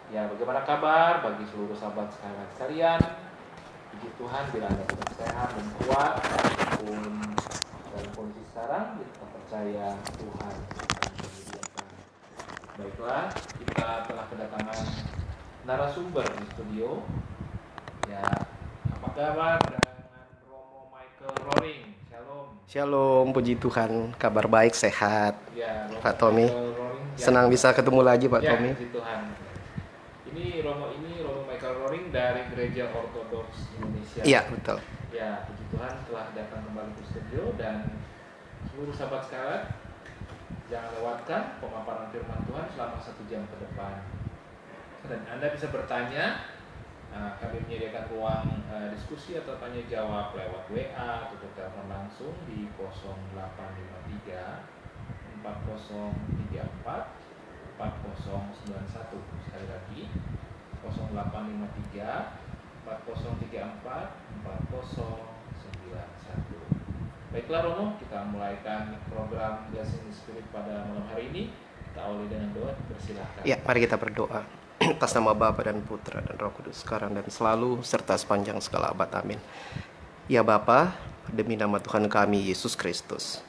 Ya, bagaimana kabar bagi seluruh sahabat sekalian? Puji Tuhan bila Anda tetap sehat dan kuat walaupun dalam kondisi sekarang kita percaya Tuhan akan menyediakan. Baiklah, kita telah kedatangan narasumber di studio. Ya, apa kabar dengan Romo Michael Roring? Shalom. Shalom, puji Tuhan, kabar baik, sehat. Ya, Romo Pak Tommy. Michael Roring. Senang bisa ketemu lagi, Pak Ya, Tommy. puji Tuhan. Ini Romo Michael Roring dari Gereja Ortodoks Indonesia. Iya, betul. Ya, puji Tuhan telah datang kembali ke studio dan seluruh sahabat sekalian jangan lewatkan pemaparan firman Tuhan selama 1 jam ke depan. Dan Anda bisa bertanya, kami menyediakan ruang diskusi atau tanya jawab lewat WA atau telepon langsung di 0853 4034 4091. Sekali lagi 0853 4034 4091. Baiklah Romo, kita mulaikan program Blessing the Spirit pada malam hari ini. Kita awali dengan doa, persilahkan. Ya, mari kita berdoa. Atas nama Bapa dan Putra dan Roh Kudus, sekarang dan selalu, serta sepanjang segala abad. Amin. Ya Bapa, demi nama Tuhan kami, Yesus Kristus,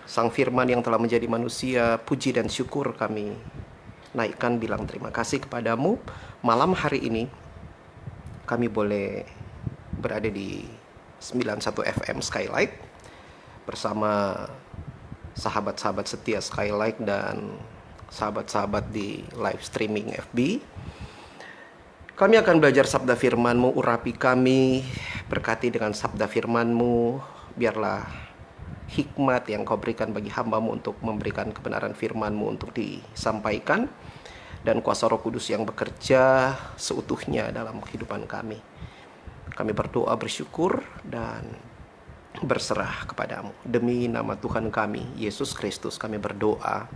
Sang Firman yang telah menjadi manusia, puji dan syukur kami naikkan bilang terima kasih kepadamu. Malam hari ini kami boleh berada di 91 FM Skylight bersama sahabat-sahabat setia Skylight dan sahabat-sahabat di live streaming FB. Kami akan belajar sabda firman-Mu, urapi kami, berkati dengan sabda firman-Mu, biarlah hikmat yang Kau berikan bagi hamba-Mu untuk memberikan kebenaran firman-Mu untuk disampaikan, dan kuasa Roh Kudus yang bekerja seutuhnya dalam kehidupan kami. Kami berdoa, bersyukur, dan berserah kepadamu. Demi nama Tuhan kami, Yesus Kristus, kami berdoa.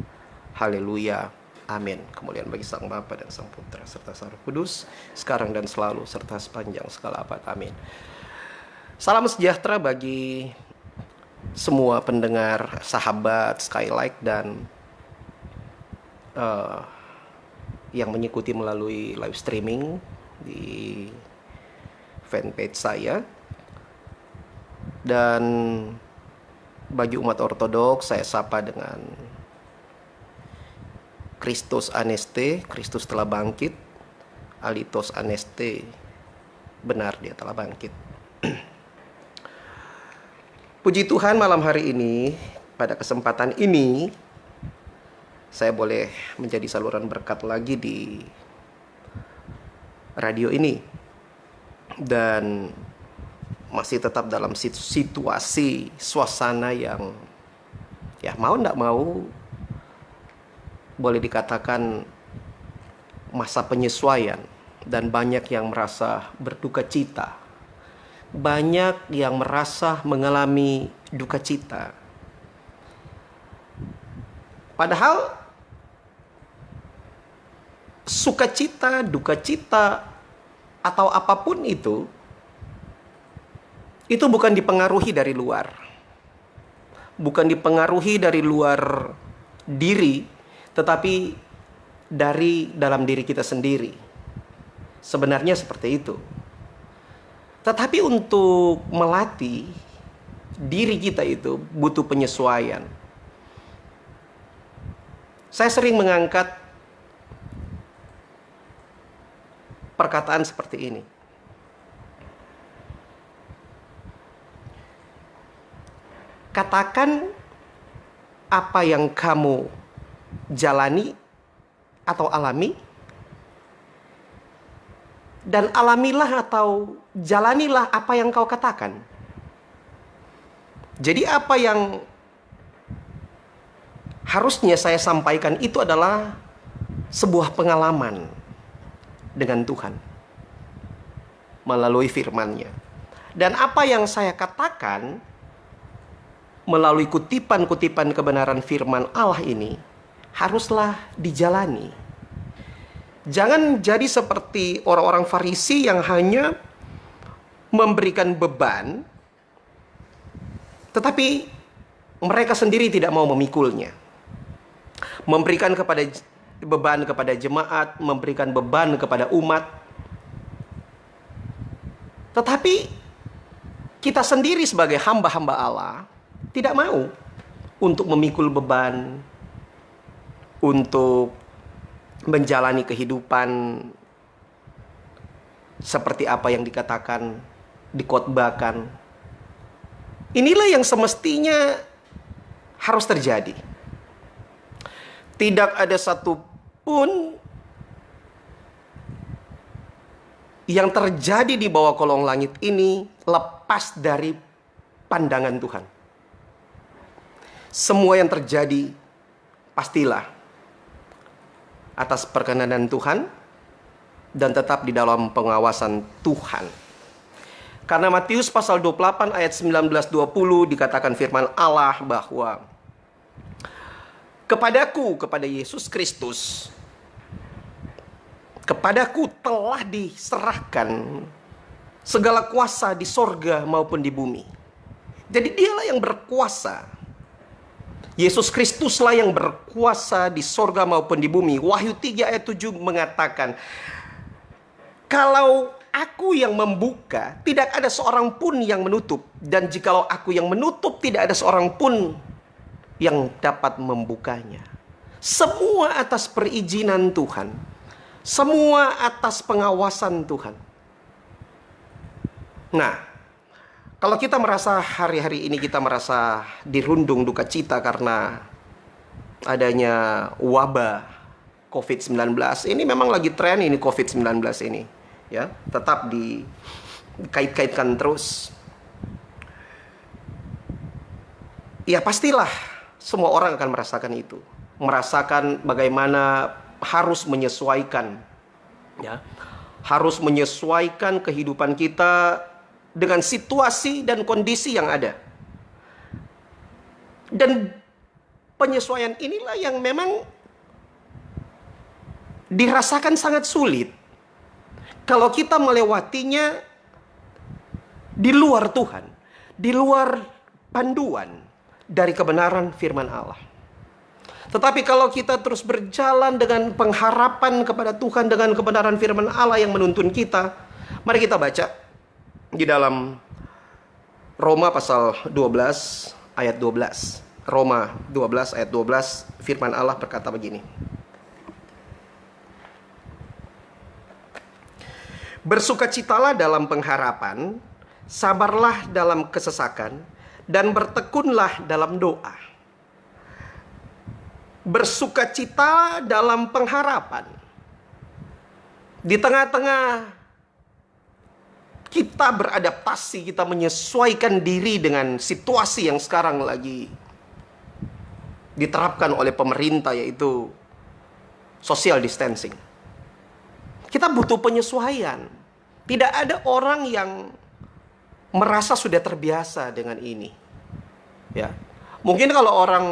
Haleluya. Amin. Kemuliaan bagi Sang Bapa dan Sang Putra serta Sang Roh Kudus, sekarang dan selalu, serta sepanjang segala abad. Amin. Salam sejahtera bagi semua pendengar, sahabat Skylight, dan yang mengikuti melalui live streaming di fanpage saya. Dan bagi umat Ortodoks, saya sapa dengan Christos Aneste, Kristus telah bangkit. Alitos Aneste, benar dia telah bangkit. Puji Tuhan, malam hari ini, pada kesempatan ini, saya boleh menjadi saluran berkat lagi di radio ini. Dan masih tetap dalam situasi, suasana yang ya mau tidak mau boleh dikatakan masa penyesuaian. Dan banyak yang merasa berduka cita, banyak yang merasa mengalami duka cita. Padahal sukacita, duka cita, atau apapun itu bukan dipengaruhi dari luar. Bukan dipengaruhi dari luar diri, tetapi dari dalam diri kita sendiri. Sebenarnya seperti itu. Tetapi untuk melatih diri kita itu butuh penyesuaian. Saya sering mengangkat perkataan seperti ini. Katakan apa yang kamu jalani atau alami, dan alamilah atau jalanilah apa yang kau katakan. Jadi apa yang harusnya saya sampaikan itu adalah sebuah pengalaman dengan Tuhan melalui firman-Nya. Dan apa yang saya katakan melalui kutipan-kutipan kebenaran firman Allah ini haruslah dijalani. Jangan jadi seperti orang-orang Farisi yang hanya memberikan beban, tetapi mereka sendiri tidak mau memikulnya. Memberikan kepada beban kepada jemaat, memberikan beban kepada umat. Tetapi kita sendiri sebagai hamba-hamba Allah tidak mau untuk memikul beban, untuk menjalani kehidupan seperti apa yang dikatakan, dikhotbahkan. Inilah yang semestinya harus terjadi. Tidak ada satupun yang terjadi di bawah kolong langit ini lepas dari pandangan Tuhan. Semua yang terjadi pastilah atas perkenan Tuhan dan tetap di dalam pengawasan Tuhan. Karena Matius pasal 28 ayat 19-20 dikatakan firman Allah bahwa kepada Yesus Kristus, kepadaku telah diserahkan segala kuasa di sorga maupun di bumi. Jadi dialah yang berkuasa. Yesus Kristuslah yang berkuasa di sorga maupun di bumi. Wahyu 3 ayat 7 mengatakan, kalau aku yang membuka, tidak ada seorang pun yang menutup. Dan jikalau aku yang menutup, tidak ada seorang pun yang dapat membukanya. Semua atas perizinan Tuhan. Semua atas pengawasan Tuhan. Nah, kalau kita merasa hari-hari ini kita merasa dirundung duka cita karena adanya wabah COVID-19. Ini memang lagi tren ini COVID-19 ini. Ya, tetap dikait-kaitkan terus. Ya pastilah semua orang akan merasakan itu. Merasakan bagaimana harus menyesuaikan. Ya, harus menyesuaikan kehidupan kita dengan situasi dan kondisi yang ada. Dan penyesuaian inilah yang memang dirasakan sangat sulit kalau kita melewatinya di luar Tuhan, di luar panduan dari kebenaran firman Allah. Tetapi kalau kita terus berjalan dengan pengharapan kepada Tuhan, dengan kebenaran firman Allah yang menuntun kita, mari kita baca di dalam Roma pasal 12 ayat 12. Roma 12 ayat 12, firman Allah berkata begini. Bersukacitalah dalam pengharapan, sabarlah dalam kesesakan, dan bertekunlah dalam doa. Bersukacita dalam pengharapan. Di tengah-tengah kita beradaptasi, kita menyesuaikan diri dengan situasi yang sekarang lagi diterapkan oleh pemerintah, yaitu social distancing. Kita butuh penyesuaian. Tidak ada orang yang merasa sudah terbiasa dengan ini. Ya, mungkin kalau orang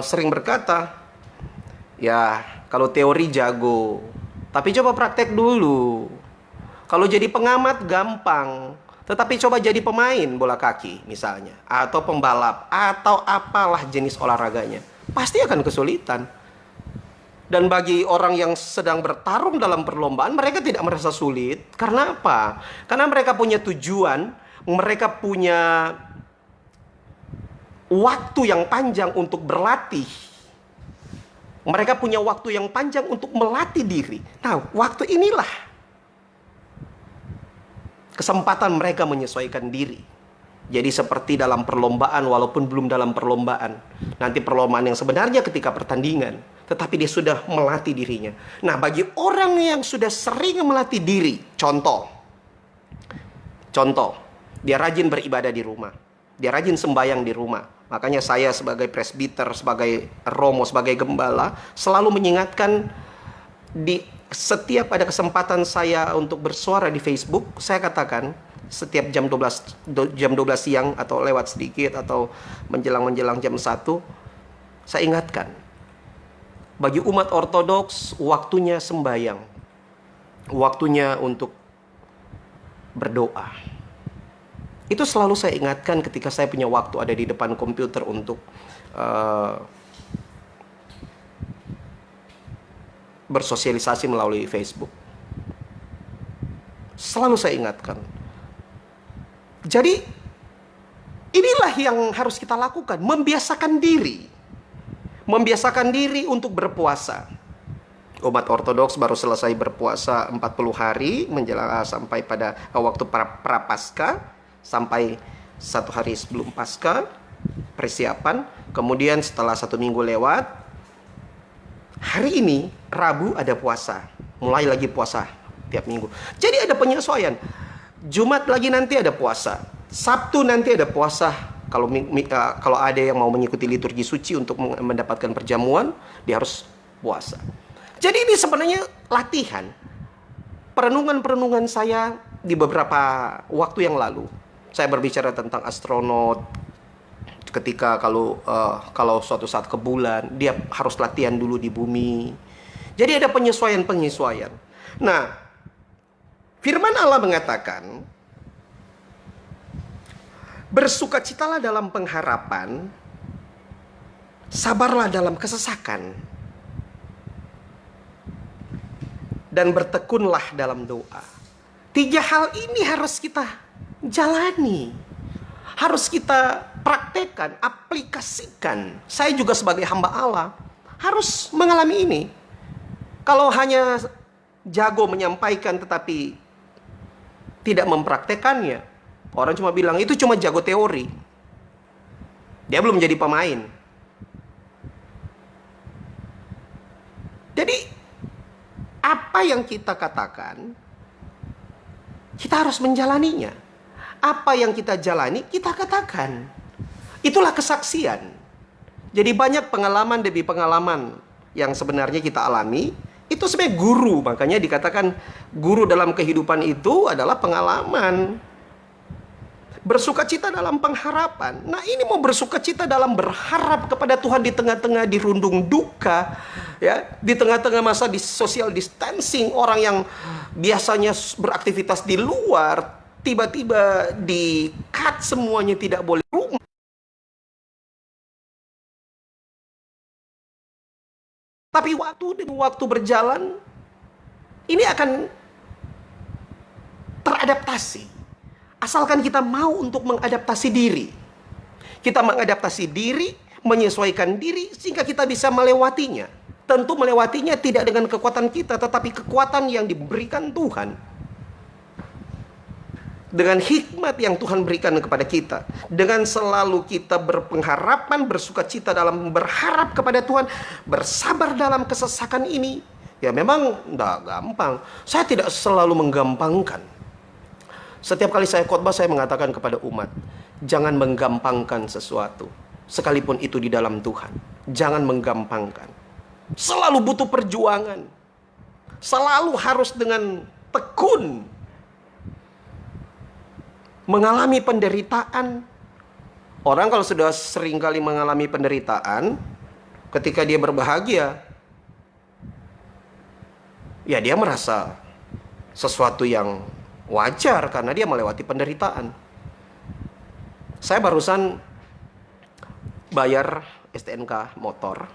sering berkata, ya kalau teori jago, tapi coba praktek dulu. Kalau jadi pengamat gampang, tetapi coba jadi pemain bola kaki misalnya, atau pembalap, atau apalah jenis olahraganya, pasti akan kesulitan. Dan bagi orang yang sedang bertarung dalam perlombaan, mereka tidak merasa sulit. Karena apa? Karena mereka punya tujuan, mereka punya waktu yang panjang untuk berlatih. Mereka punya waktu yang panjang untuk melatih diri. Nah, waktu inilah kesempatan mereka menyesuaikan diri. Jadi seperti dalam perlombaan walaupun belum dalam perlombaan. Nanti perlombaan yang sebenarnya ketika pertandingan. Tetapi dia sudah melatih dirinya. Nah, bagi orang yang sudah sering melatih diri. Contoh. Dia rajin beribadah di rumah. Dia rajin sembahyang di rumah. Makanya saya sebagai presbiter, sebagai romo, sebagai gembala, selalu mengingatkan di setiap ada kesempatan saya untuk bersuara di Facebook, saya katakan setiap jam 12 siang atau lewat sedikit atau menjelang jam 1, saya ingatkan, bagi umat ortodoks waktunya sembahyang, waktunya untuk berdoa. Itu selalu saya ingatkan ketika saya punya waktu ada di depan komputer untuk bersosialisasi melalui Facebook. Selalu saya ingatkan. Jadi inilah yang harus kita lakukan, membiasakan diri. Membiasakan diri untuk berpuasa. Umat Ortodoks baru selesai berpuasa 40 hari menjelang sampai pada waktu prapaskah, sampai 1 hari sebelum Paskah, persiapan. Kemudian setelah 1 minggu lewat, hari ini Rabu ada puasa, mulai lagi puasa tiap minggu. Jadi ada penyesuaian. Jumat lagi nanti ada puasa, Sabtu nanti ada puasa. Kalau ada yang mau mengikuti liturgi suci untuk mendapatkan perjamuan, dia harus puasa. Jadi ini sebenarnya latihan. Perenungan-perenungan saya di beberapa waktu yang lalu, saya berbicara tentang astronot. Ketika kalau suatu saat ke bulan, dia harus latihan dulu di bumi. Jadi ada penyesuaian-penyesuaian. Nah, firman Allah mengatakan, bersukacitalah dalam pengharapan, sabarlah dalam kesesakan, dan bertekunlah dalam doa. 3 hal ini harus kita jalani, harus kita praktekkan, aplikasikan. Saya juga sebagai hamba Allah harus mengalami ini. Kalau hanya jago menyampaikan tetapi tidak mempraktekannya, orang cuma bilang itu cuma jago teori. Dia belum jadi pemain. Jadi apa yang kita katakan, kita harus menjalaninya. Apa yang kita jalani, kita katakan. Itulah kesaksian. Jadi banyak pengalaman demi pengalaman yang sebenarnya kita alami. Itu sebenarnya guru. Makanya dikatakan guru dalam kehidupan itu adalah pengalaman. Bersukacita dalam pengharapan. Nah, ini mau bersukacita dalam berharap kepada Tuhan di tengah-tengah dirundung duka, ya, di tengah-tengah masa di social distancing, orang yang biasanya beraktivitas di luar tiba-tiba di-cut semuanya, tidak boleh rumah. Tapi waktu demi waktu berjalan, ini akan teradaptasi. Asalkan kita mau untuk mengadaptasi diri. Kita mengadaptasi diri, menyesuaikan diri, sehingga kita bisa melewatinya. Tentu melewatinya tidak dengan kekuatan kita, tetapi kekuatan yang diberikan Tuhan. Dengan hikmat yang Tuhan berikan kepada kita. Dengan selalu kita berpengharapan, bersukacita dalam berharap kepada Tuhan. Bersabar dalam kesesakan ini. Ya memang tidak gampang. Saya tidak selalu menggampangkan. Setiap kali saya khotbah, saya mengatakan kepada umat, jangan menggampangkan sesuatu, sekalipun itu di dalam Tuhan. Jangan menggampangkan. Selalu butuh perjuangan. Selalu harus dengan tekun. Mengalami penderitaan. Orang kalau sudah sering kali mengalami penderitaan, ketika dia berbahagia, ya dia merasa sesuatu yang wajar karena dia melewati penderitaan. Saya barusan bayar STNK motor.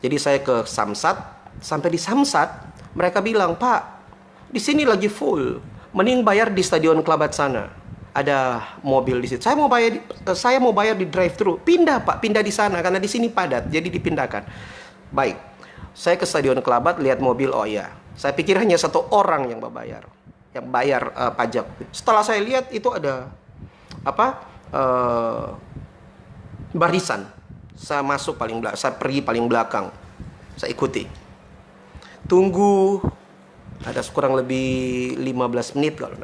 Jadi saya ke Samsat. Sampai di Samsat, mereka bilang, "Pak, di sini lagi full. Mending bayar di Stadion Kelabat sana. Ada mobil di situ. Saya mau bayar di drive-thru. Pindah, Pak, pindah di sana karena di sini padat. Jadi dipindahkan." Baik. Saya ke Stadion Kelabat, lihat mobil, oh iya. Saya pikir hanya 1 orang yang bayar. Yang bayar pajak. Setelah saya lihat itu ada barisan. Saya masuk paling belakang, saya pergi paling belakang. Saya ikuti. Tunggu ada kurang lebih 15 menit kalau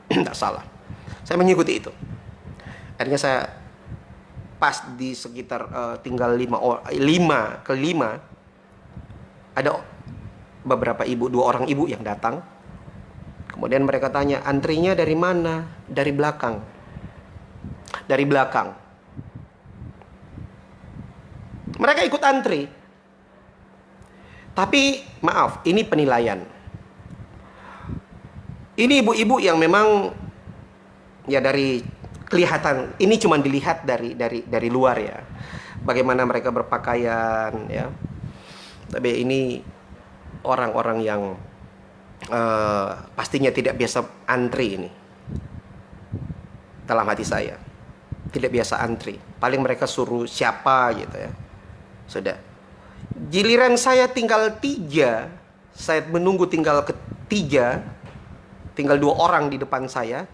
enggak salah. Saya mengikuti itu. Akhirnya saya pas di sekitar tinggal 5 ada beberapa ibu, 2 orang ibu yang datang. Kemudian mereka tanya, antrinya dari mana? Dari belakang. Dari belakang. Mereka ikut antri. Tapi maaf, ini penilaian. Ini ibu-ibu yang memang ya dari kelihatan, ini cuma dilihat dari luar ya. Bagaimana mereka berpakaian ya. Tapi ini orang-orang yang pastinya tidak biasa antri ini. Dalam hati saya, tidak biasa antri. Paling mereka suruh siapa gitu ya. Sudah. Giliran saya tinggal 3, saya menunggu tinggal ketiga, tinggal 2 orang di depan saya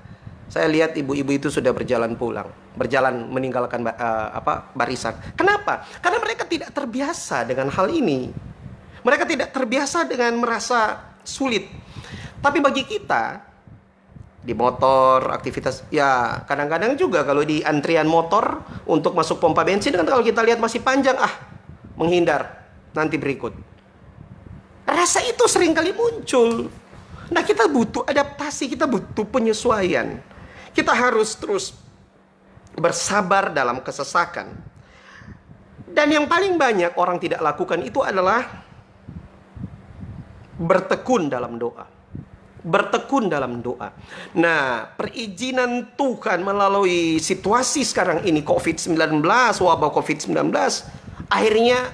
lihat ibu-ibu itu sudah berjalan pulang, berjalan meninggalkan barisan. Kenapa? Karena mereka tidak terbiasa dengan hal ini. Mereka tidak terbiasa dengan merasa sulit. Tapi bagi kita di motor, aktivitas, ya kadang-kadang juga kalau di antrian motor untuk masuk pompa bensin kan, kalau kita lihat masih panjang, menghindar, nanti berikut. Rasa itu seringkali muncul. Nah, kita butuh adaptasi, kita butuh penyesuaian. Kita harus terus bersabar dalam kesesakan. Dan yang paling banyak orang tidak lakukan itu adalah bertekun dalam doa. Bertekun dalam doa. Nah, perizinan Tuhan melalui situasi sekarang ini, COVID-19, wabah COVID-19, akhirnya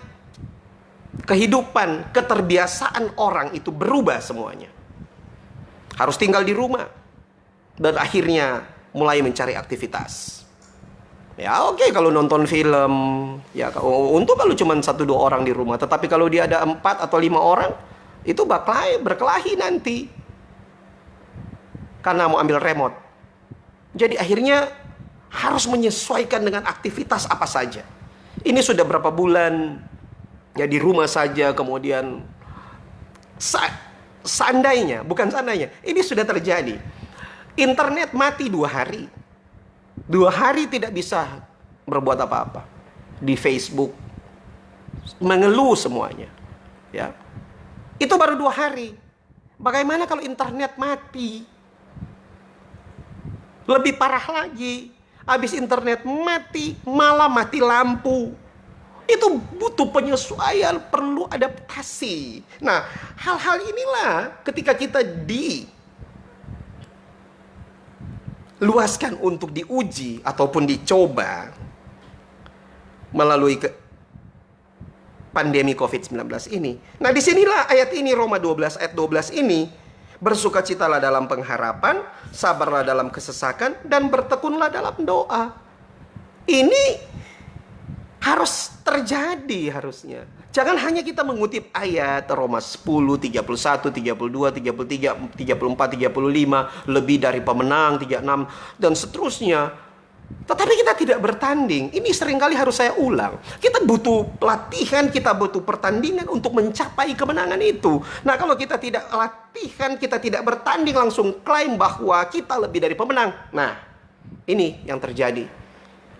kehidupan, keterbiasaan orang itu berubah semuanya. Harus tinggal di rumah. Dan akhirnya mulai mencari aktivitas. Ya oke, kalau nonton film, ya untuk kalau cuma 1-2 orang di rumah. Tetapi kalau dia ada 4 atau 5 orang, itu berkelahi nanti. Karena mau ambil remote. Jadi akhirnya harus menyesuaikan dengan aktivitas apa saja. Ini sudah berapa bulan ya di rumah saja, kemudian seandainya, bukan seandainya, ini sudah terjadi. Internet mati 2 hari. 2 hari tidak bisa berbuat apa-apa. Di Facebook mengeluh semuanya. Ya. Itu baru 2 hari. Bagaimana kalau internet mati? Lebih parah lagi. Habis internet mati, malah mati lampu. Itu butuh penyesuaian, perlu adaptasi. Nah, hal-hal inilah ketika kita luaskan untuk diuji ataupun dicoba melalui pandemi COVID-19 ini. Nah, disinilah ayat ini, Roma 12 ayat 12 ini, bersukacitalah dalam pengharapan, sabarlah dalam kesesakan, dan bertekunlah dalam doa. Ini harus terjadi harusnya. Jangan hanya kita mengutip ayat Roma 10, 31, 32, 33, 34, 35, lebih dari pemenang, 36, dan seterusnya. Tetapi kita tidak bertanding. Ini seringkali harus saya ulang. Kita butuh latihan, kita butuh pertandingan untuk mencapai kemenangan itu. Nah, kalau kita tidak latihan, kita tidak bertanding, langsung klaim bahwa kita lebih dari pemenang. Nah, ini yang terjadi.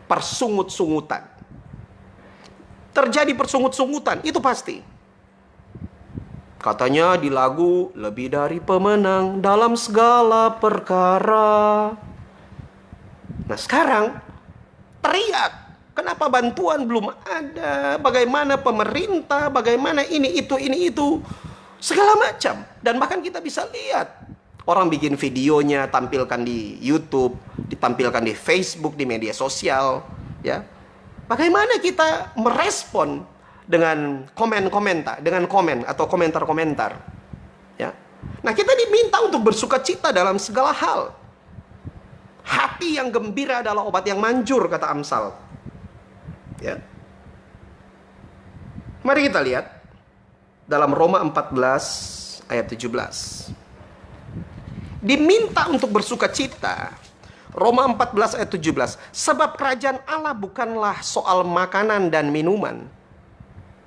Persungut-sungutan. Terjadi persungut-sungutan, itu pasti. Katanya di lagu, lebih dari pemenang dalam segala perkara. Nah, sekarang teriak, kenapa bantuan belum ada? Bagaimana pemerintah? Bagaimana ini itu? Segala macam. Dan bahkan kita bisa lihat orang bikin videonya, tampilkan di YouTube, ditampilkan di Facebook, di media sosial, ya. Bagaimana kita merespon dengan komentar atau komentar-komentar, ya. Nah, kita diminta untuk bersukacita dalam segala hal. Hati yang gembira adalah obat yang manjur, kata Amsal. Ya. Mari kita lihat dalam Roma 14 ayat 17. Diminta untuk bersukacita. Roma 14 ayat 17. Sebab kerajaan Allah bukanlah soal makanan dan minuman,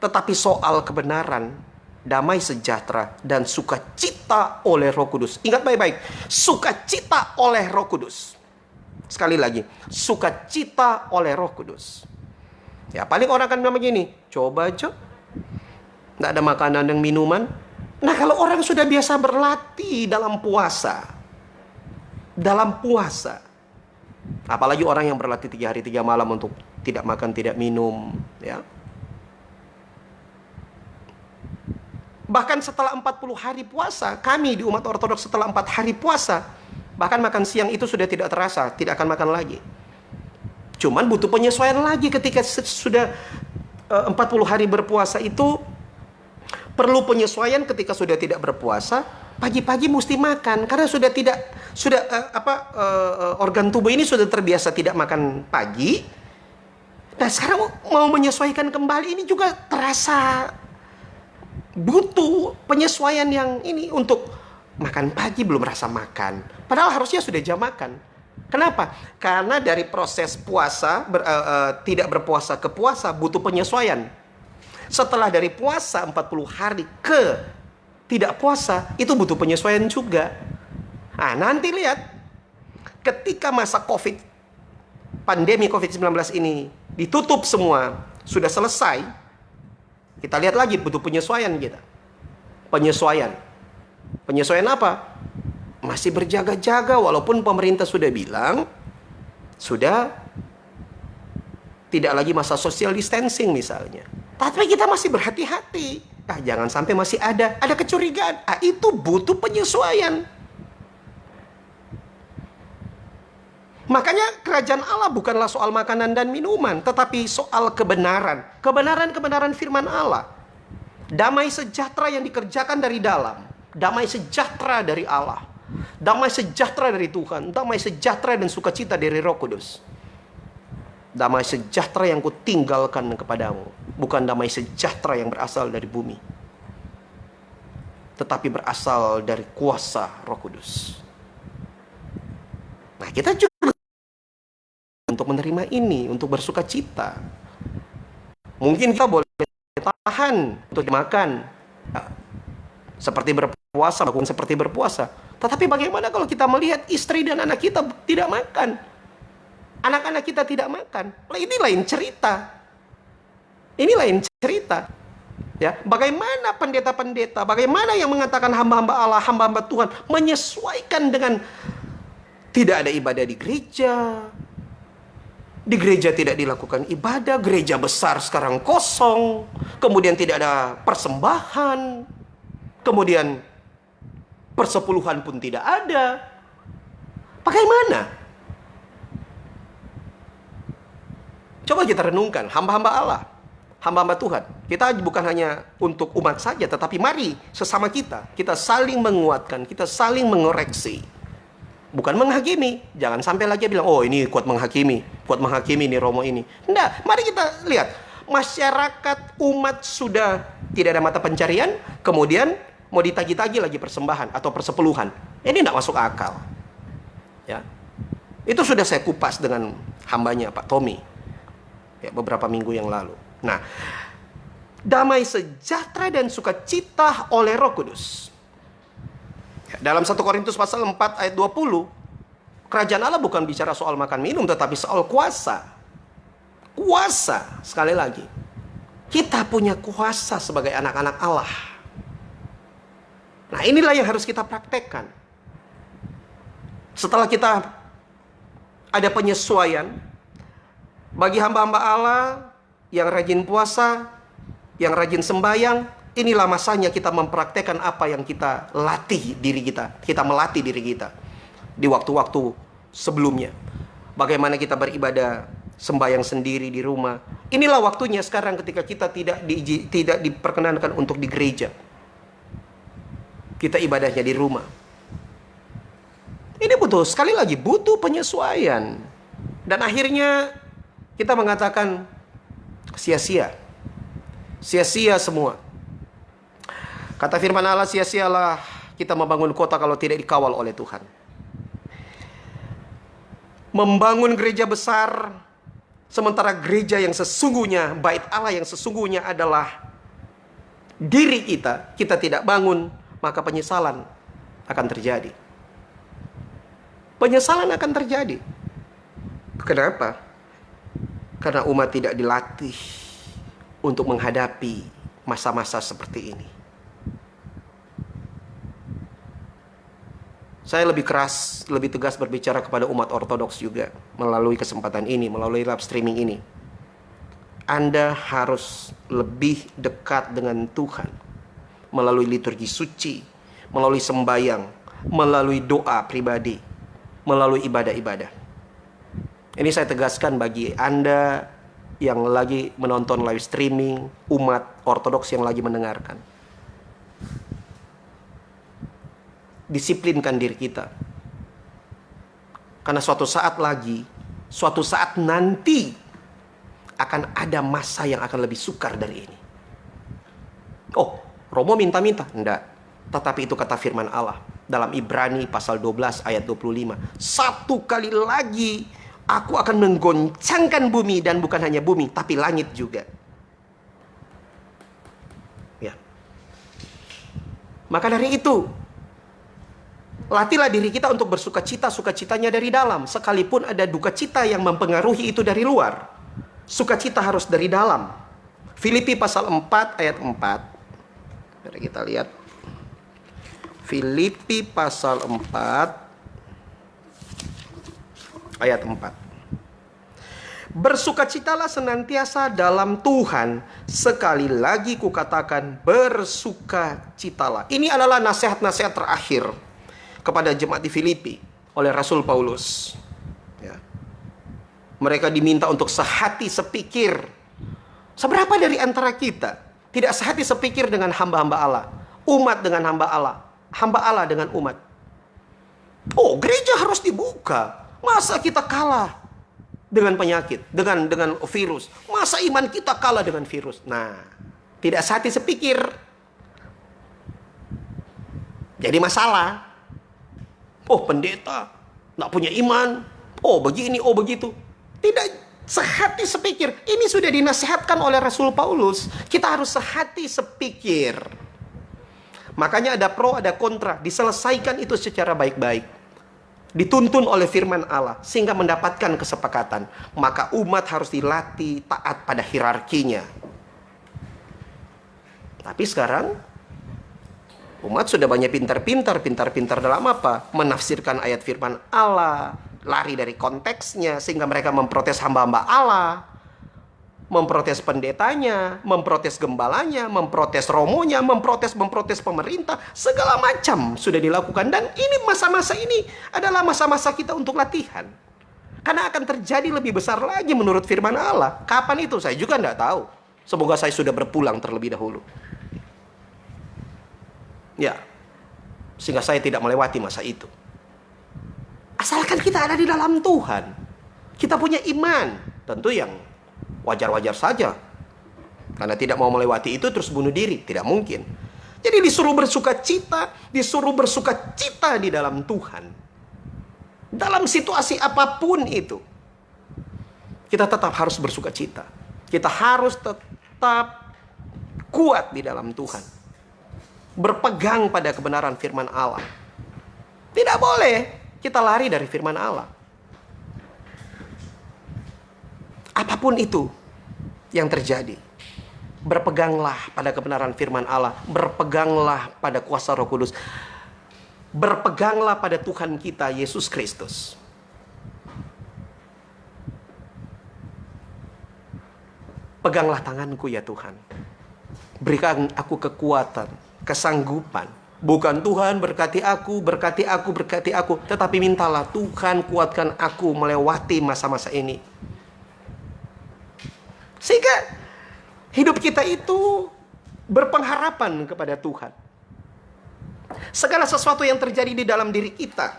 tetapi soal kebenaran, damai sejahtera, dan sukacita oleh Roh Kudus. Ingat baik-baik, sukacita oleh Roh Kudus. Sekali lagi, sukacita oleh Roh Kudus. Ya, paling orang akan bilang begini, coba aja, nggak ada makanan dan minuman. Nah, kalau orang sudah biasa berlatih dalam puasa, apalagi orang yang berlatih 3 hari 3 malam untuk tidak makan, tidak minum, ya. Bahkan setelah 40 hari puasa, kami di umat Ortodoks setelah 4 hari puasa, bahkan makan siang itu sudah tidak terasa, tidak akan makan lagi. Cuman butuh penyesuaian lagi ketika sudah 40 hari berpuasa itu, Perlu penyesuaian ketika sudah tidak berpuasa, pagi-pagi mesti makan karena organ tubuh ini sudah terbiasa tidak makan pagi. Nah, sekarang mau menyesuaikan kembali ini juga terasa butuh penyesuaian yang ini untuk makan pagi belum rasa makan. Padahal harusnya sudah jam makan. Kenapa? Karena dari proses puasa tidak berpuasa ke puasa butuh penyesuaian. Setelah dari puasa 40 hari ke tidak puasa, itu butuh penyesuaian juga. Nah, nanti lihat, ketika masa pandemi COVID-19 ini ditutup semua, sudah selesai, kita lihat lagi butuh penyesuaian kita. Penyesuaian apa? Masih berjaga-jaga walaupun pemerintah sudah bilang, sudah tidak lagi masa social distancing misalnya. Tapi kita masih berhati-hati. Jangan sampai masih ada kecurigaan. Itu butuh penyesuaian. Makanya kerajaan Allah bukanlah soal makanan dan minuman, tetapi soal kebenaran. Kebenaran firman Allah. Damai sejahtera yang dikerjakan dari dalam. Damai sejahtera dari Allah. Damai sejahtera dari Tuhan. Damai sejahtera dan sukacita dari Roh Kudus. Damai sejahtera yang kutinggalkan kepadamu, bukan damai sejahtera yang berasal dari bumi, tetapi berasal dari kuasa Roh Kudus. Nah, kita juga untuk menerima ini, untuk bersukacita. Mungkin kita boleh tahan untuk dimakan, seperti berpuasa, melakukan seperti berpuasa. Tetapi bagaimana kalau kita melihat istri dan anak kita tidak makan? Anak-anak kita tidak makan. Ini lain cerita. Ini lain cerita. Ya, bagaimana pendeta-pendeta, bagaimana yang mengatakan hamba-hamba Allah, hamba-hamba Tuhan menyesuaikan dengan tidak ada ibadah di gereja. Di gereja tidak dilakukan ibadah, gereja besar sekarang kosong, kemudian tidak ada persembahan, kemudian persepuluhan pun tidak ada. Bagaimana? Coba kita renungkan, hamba-hamba Allah, hamba-hamba Tuhan. Kita bukan hanya untuk umat saja, tetapi mari sesama kita saling menguatkan, kita saling mengoreksi. Bukan menghakimi. Jangan sampai lagi bilang, oh ini kuat menghakimi ini Romo ini. Enggak, mari kita lihat. Masyarakat umat sudah tidak ada mata pencarian, kemudian mau ditagi-tagi lagi persembahan atau persepuluhan. Ini enggak masuk akal. Ya. Itu sudah saya kupas dengan hambanya Pak Tommy. Ya, beberapa minggu yang lalu. Nah, damai sejahtera dan sukacita oleh Roh Kudus. Ya, dalam 1 Korintus pasal 4 ayat 20, kerajaan Allah bukan bicara soal makan minum, tetapi soal kuasa. Kuasa, sekali lagi. Kita punya kuasa sebagai anak-anak Allah. Nah, inilah yang harus kita praktekkan. Setelah kita ada penyesuaian, bagi hamba-hamba Allah yang rajin puasa, yang rajin sembahyang, inilah masanya kita mempraktekkan apa yang kita latih diri kita. Kita melatih diri kita di waktu-waktu sebelumnya. Bagaimana kita beribadah sembahyang sendiri di rumah. Inilah waktunya sekarang ketika kita tidak diperkenankan untuk di gereja. Kita ibadahnya di rumah. Ini sekali lagi butuh penyesuaian. Dan akhirnya kita mengatakan sia-sia. Sia-sia semua. Kata firman Allah, sia-sialah kita membangun kota kalau tidak dikawal oleh Tuhan. Membangun gereja besar, sementara gereja yang sesungguhnya, bait Allah yang sesungguhnya adalah diri kita tidak bangun, maka penyesalan akan terjadi. Penyesalan akan terjadi. Kenapa? Karena umat tidak dilatih untuk menghadapi masa-masa seperti ini. Saya lebih keras, lebih tegas berbicara kepada umat ortodoks juga melalui kesempatan ini, melalui live streaming ini. Anda harus lebih dekat dengan Tuhan melalui liturgi suci, melalui sembahyang, melalui doa pribadi, melalui ibadah-ibadah. Ini saya tegaskan bagi Anda yang lagi menonton live streaming, umat ortodoks yang lagi mendengarkan. disiplinkan diri kita. Karena suatu saat lagi, suatu saat nanti akan ada masa yang akan lebih sukar dari ini. Oh, Romo minta-minta? Enggak. Tetapi itu kata firman Allah dalam Ibrani pasal 12 ayat 25. Satu kali lagi aku akan menggoncangkan bumi, dan bukan hanya bumi, tapi langit juga. Ya. Maka dari itu, latihlah diri kita untuk bersuka cita, sukacitanya dari dalam. Sekalipun ada duka cita yang mempengaruhi itu dari luar, sukacita harus dari dalam. Filipi pasal 4 ayat 4. Mari kita lihat. Filipi pasal 4 ayat 4. Bersukacitalah senantiasa dalam Tuhan. Sekali lagi kukatakan, bersukacitalah. Ini adalah nasihat-nasihat terakhir kepada jemaat di Filipi oleh Rasul Paulus. Ya. Mereka diminta untuk sehati sepikir. Seberapa dari antara kita tidak sehati sepikir dengan hamba-hamba Allah, umat dengan hamba Allah dengan umat? Oh, gereja harus dibuka. Masa kita kalah dengan penyakit, dengan virus? Masa iman kita kalah dengan virus? Nah, tidak sehati sepikir. Jadi masalah. Oh, pendeta nggak punya iman. Oh, begini, oh begitu. Tidak sehati sepikir. Ini sudah dinasihatkan oleh Rasul Paulus. Kita harus sehati sepikir. Makanya ada pro, ada kontra. Diselesaikan itu secara baik-baik. Dituntun oleh firman Allah sehingga mendapatkan kesepakatan. Maka umat harus dilatih taat pada hierarkinya. Tapi sekarang umat sudah banyak pintar-pintar dalam apa? Menafsirkan ayat firman Allah, lari dari konteksnya, sehingga mereka memprotes hamba-hamba Allah, memprotes pendetanya, memprotes gembalanya, memprotes romonya, memprotes pemerintah. Segala macam sudah dilakukan. Dan ini masa-masa ini adalah masa-masa kita untuk latihan. Karena akan terjadi lebih besar lagi menurut firman Allah. Kapan itu? Saya juga tidak tahu. Semoga saya sudah berpulang terlebih dahulu. Ya, sehingga saya tidak melewati masa itu. Asalkan kita ada di dalam Tuhan, kita punya iman, tentu yang wajar-wajar saja. Karena tidak mau melewati itu terus bunuh diri, tidak mungkin. Jadi disuruh bersuka cita di dalam Tuhan. Dalam situasi apapun itu, kita tetap harus bersuka cita. Kita harus tetap kuat di dalam Tuhan. Berpegang pada kebenaran firman Allah. Tidak boleh kita lari dari firman Allah. Apapun itu yang terjadi, berpeganglah pada kebenaran firman Allah. Berpeganglah pada kuasa Roh Kudus. Berpeganglah pada Tuhan kita Yesus Kristus. Peganglah tanganku ya Tuhan. Berikan aku kekuatan, kesanggupan. Bukan Tuhan berkati aku, tetapi mintalah Tuhan kuatkan aku melewati masa-masa ini. Sehingga hidup kita itu berpengharapan kepada Tuhan. Segala sesuatu yang terjadi di dalam diri kita,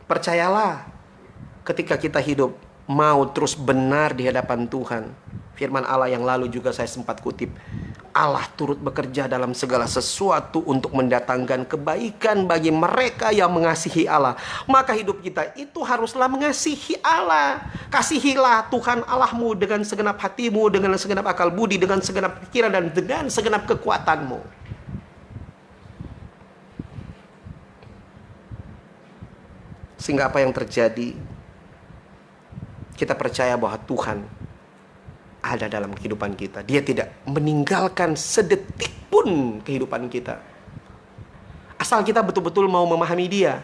percayalah, ketika kita hidup mau terus benar di hadapan Tuhan. Firman Allah yang lalu juga saya sempat kutip. Allah turut bekerja dalam segala sesuatu untuk mendatangkan kebaikan bagi mereka yang mengasihi Allah. Maka hidup kita itu haruslah mengasihi Allah. Kasihilah Tuhan Allahmu dengan segenap hatimu, dengan segenap akal budi, dengan segenap pikiran, dan dengan segenap kekuatanmu. Sehingga apa yang terjadi, kita percaya bahwa Tuhan ada dalam kehidupan kita. Dia tidak meninggalkan sedetik pun kehidupan kita. Asal kita betul-betul mau memahami Dia.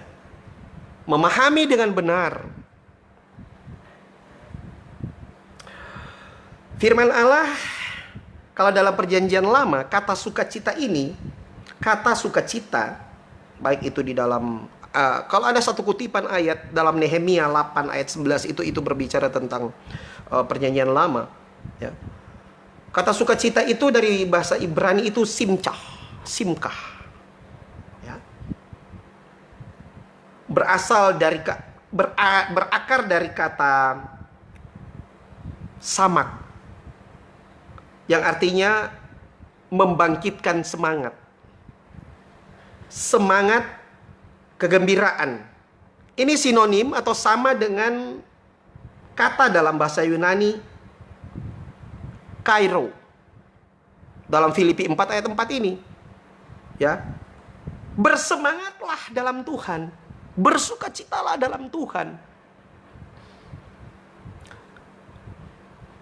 Memahami dengan benar. Firman Allah, kalau dalam perjanjian lama, kata sukacita ini, kata sukacita, baik itu di dalam, kalau ada satu kutipan ayat dalam Nehemia 8 ayat 11, itu berbicara tentang perjanjian lama. Ya. Kata sukacita itu dari bahasa Ibrani itu simkah. berakar dari kata samak, yang artinya membangkitkan semangat. Semangat, kegembiraan. Ini sinonim atau sama dengan kata dalam bahasa Yunani kairo dalam Filipi 4 ayat 4 ini. Ya. Bersemangatlah dalam Tuhan, bersukacitalah dalam Tuhan.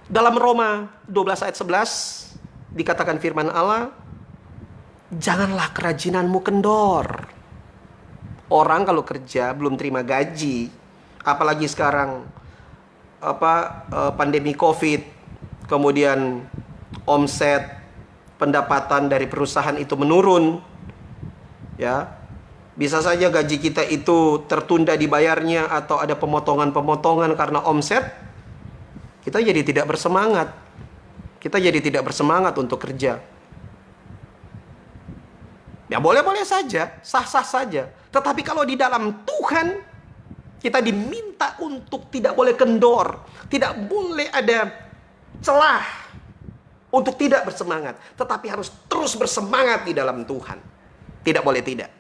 Dalam Roma 12 ayat 11 dikatakan firman Allah, janganlah kerajinanmu kendor. Orang kalau kerja belum terima gaji, apalagi sekarang pandemi Covid, kemudian omset, pendapatan dari perusahaan itu menurun, ya, bisa saja gaji kita itu tertunda dibayarnya atau ada pemotongan-pemotongan karena omset. Kita jadi tidak bersemangat. Kita jadi tidak bersemangat untuk kerja. Ya boleh-boleh saja, sah-sah saja. Tetapi kalau di dalam Tuhan, kita diminta untuk tidak boleh kendor. Tidak boleh ada celah untuk tidak bersemangat. Tetapi harus terus bersemangat di dalam Tuhan. Tidak boleh tidak.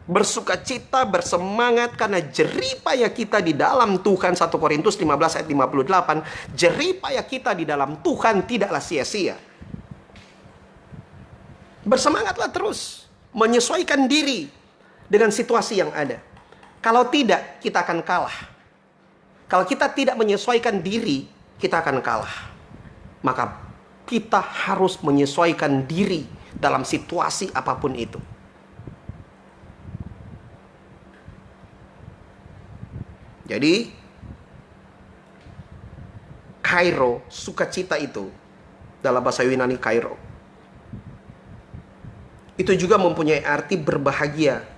Bersukacita, bersemangat karena jeripaya kita di dalam Tuhan. 1 Korintus 15 ayat 58. Jeripaya kita di dalam Tuhan tidaklah sia-sia. Bersemangatlah terus. Menyesuaikan diri dengan situasi yang ada. Kalau tidak, kita akan kalah. Kalau kita tidak menyesuaikan diri, kita akan kalah. Maka kita harus menyesuaikan diri dalam situasi apapun itu. Jadi, kairo, sukacita itu, dalam bahasa Yunani kairo, itu juga mempunyai arti berbahagia,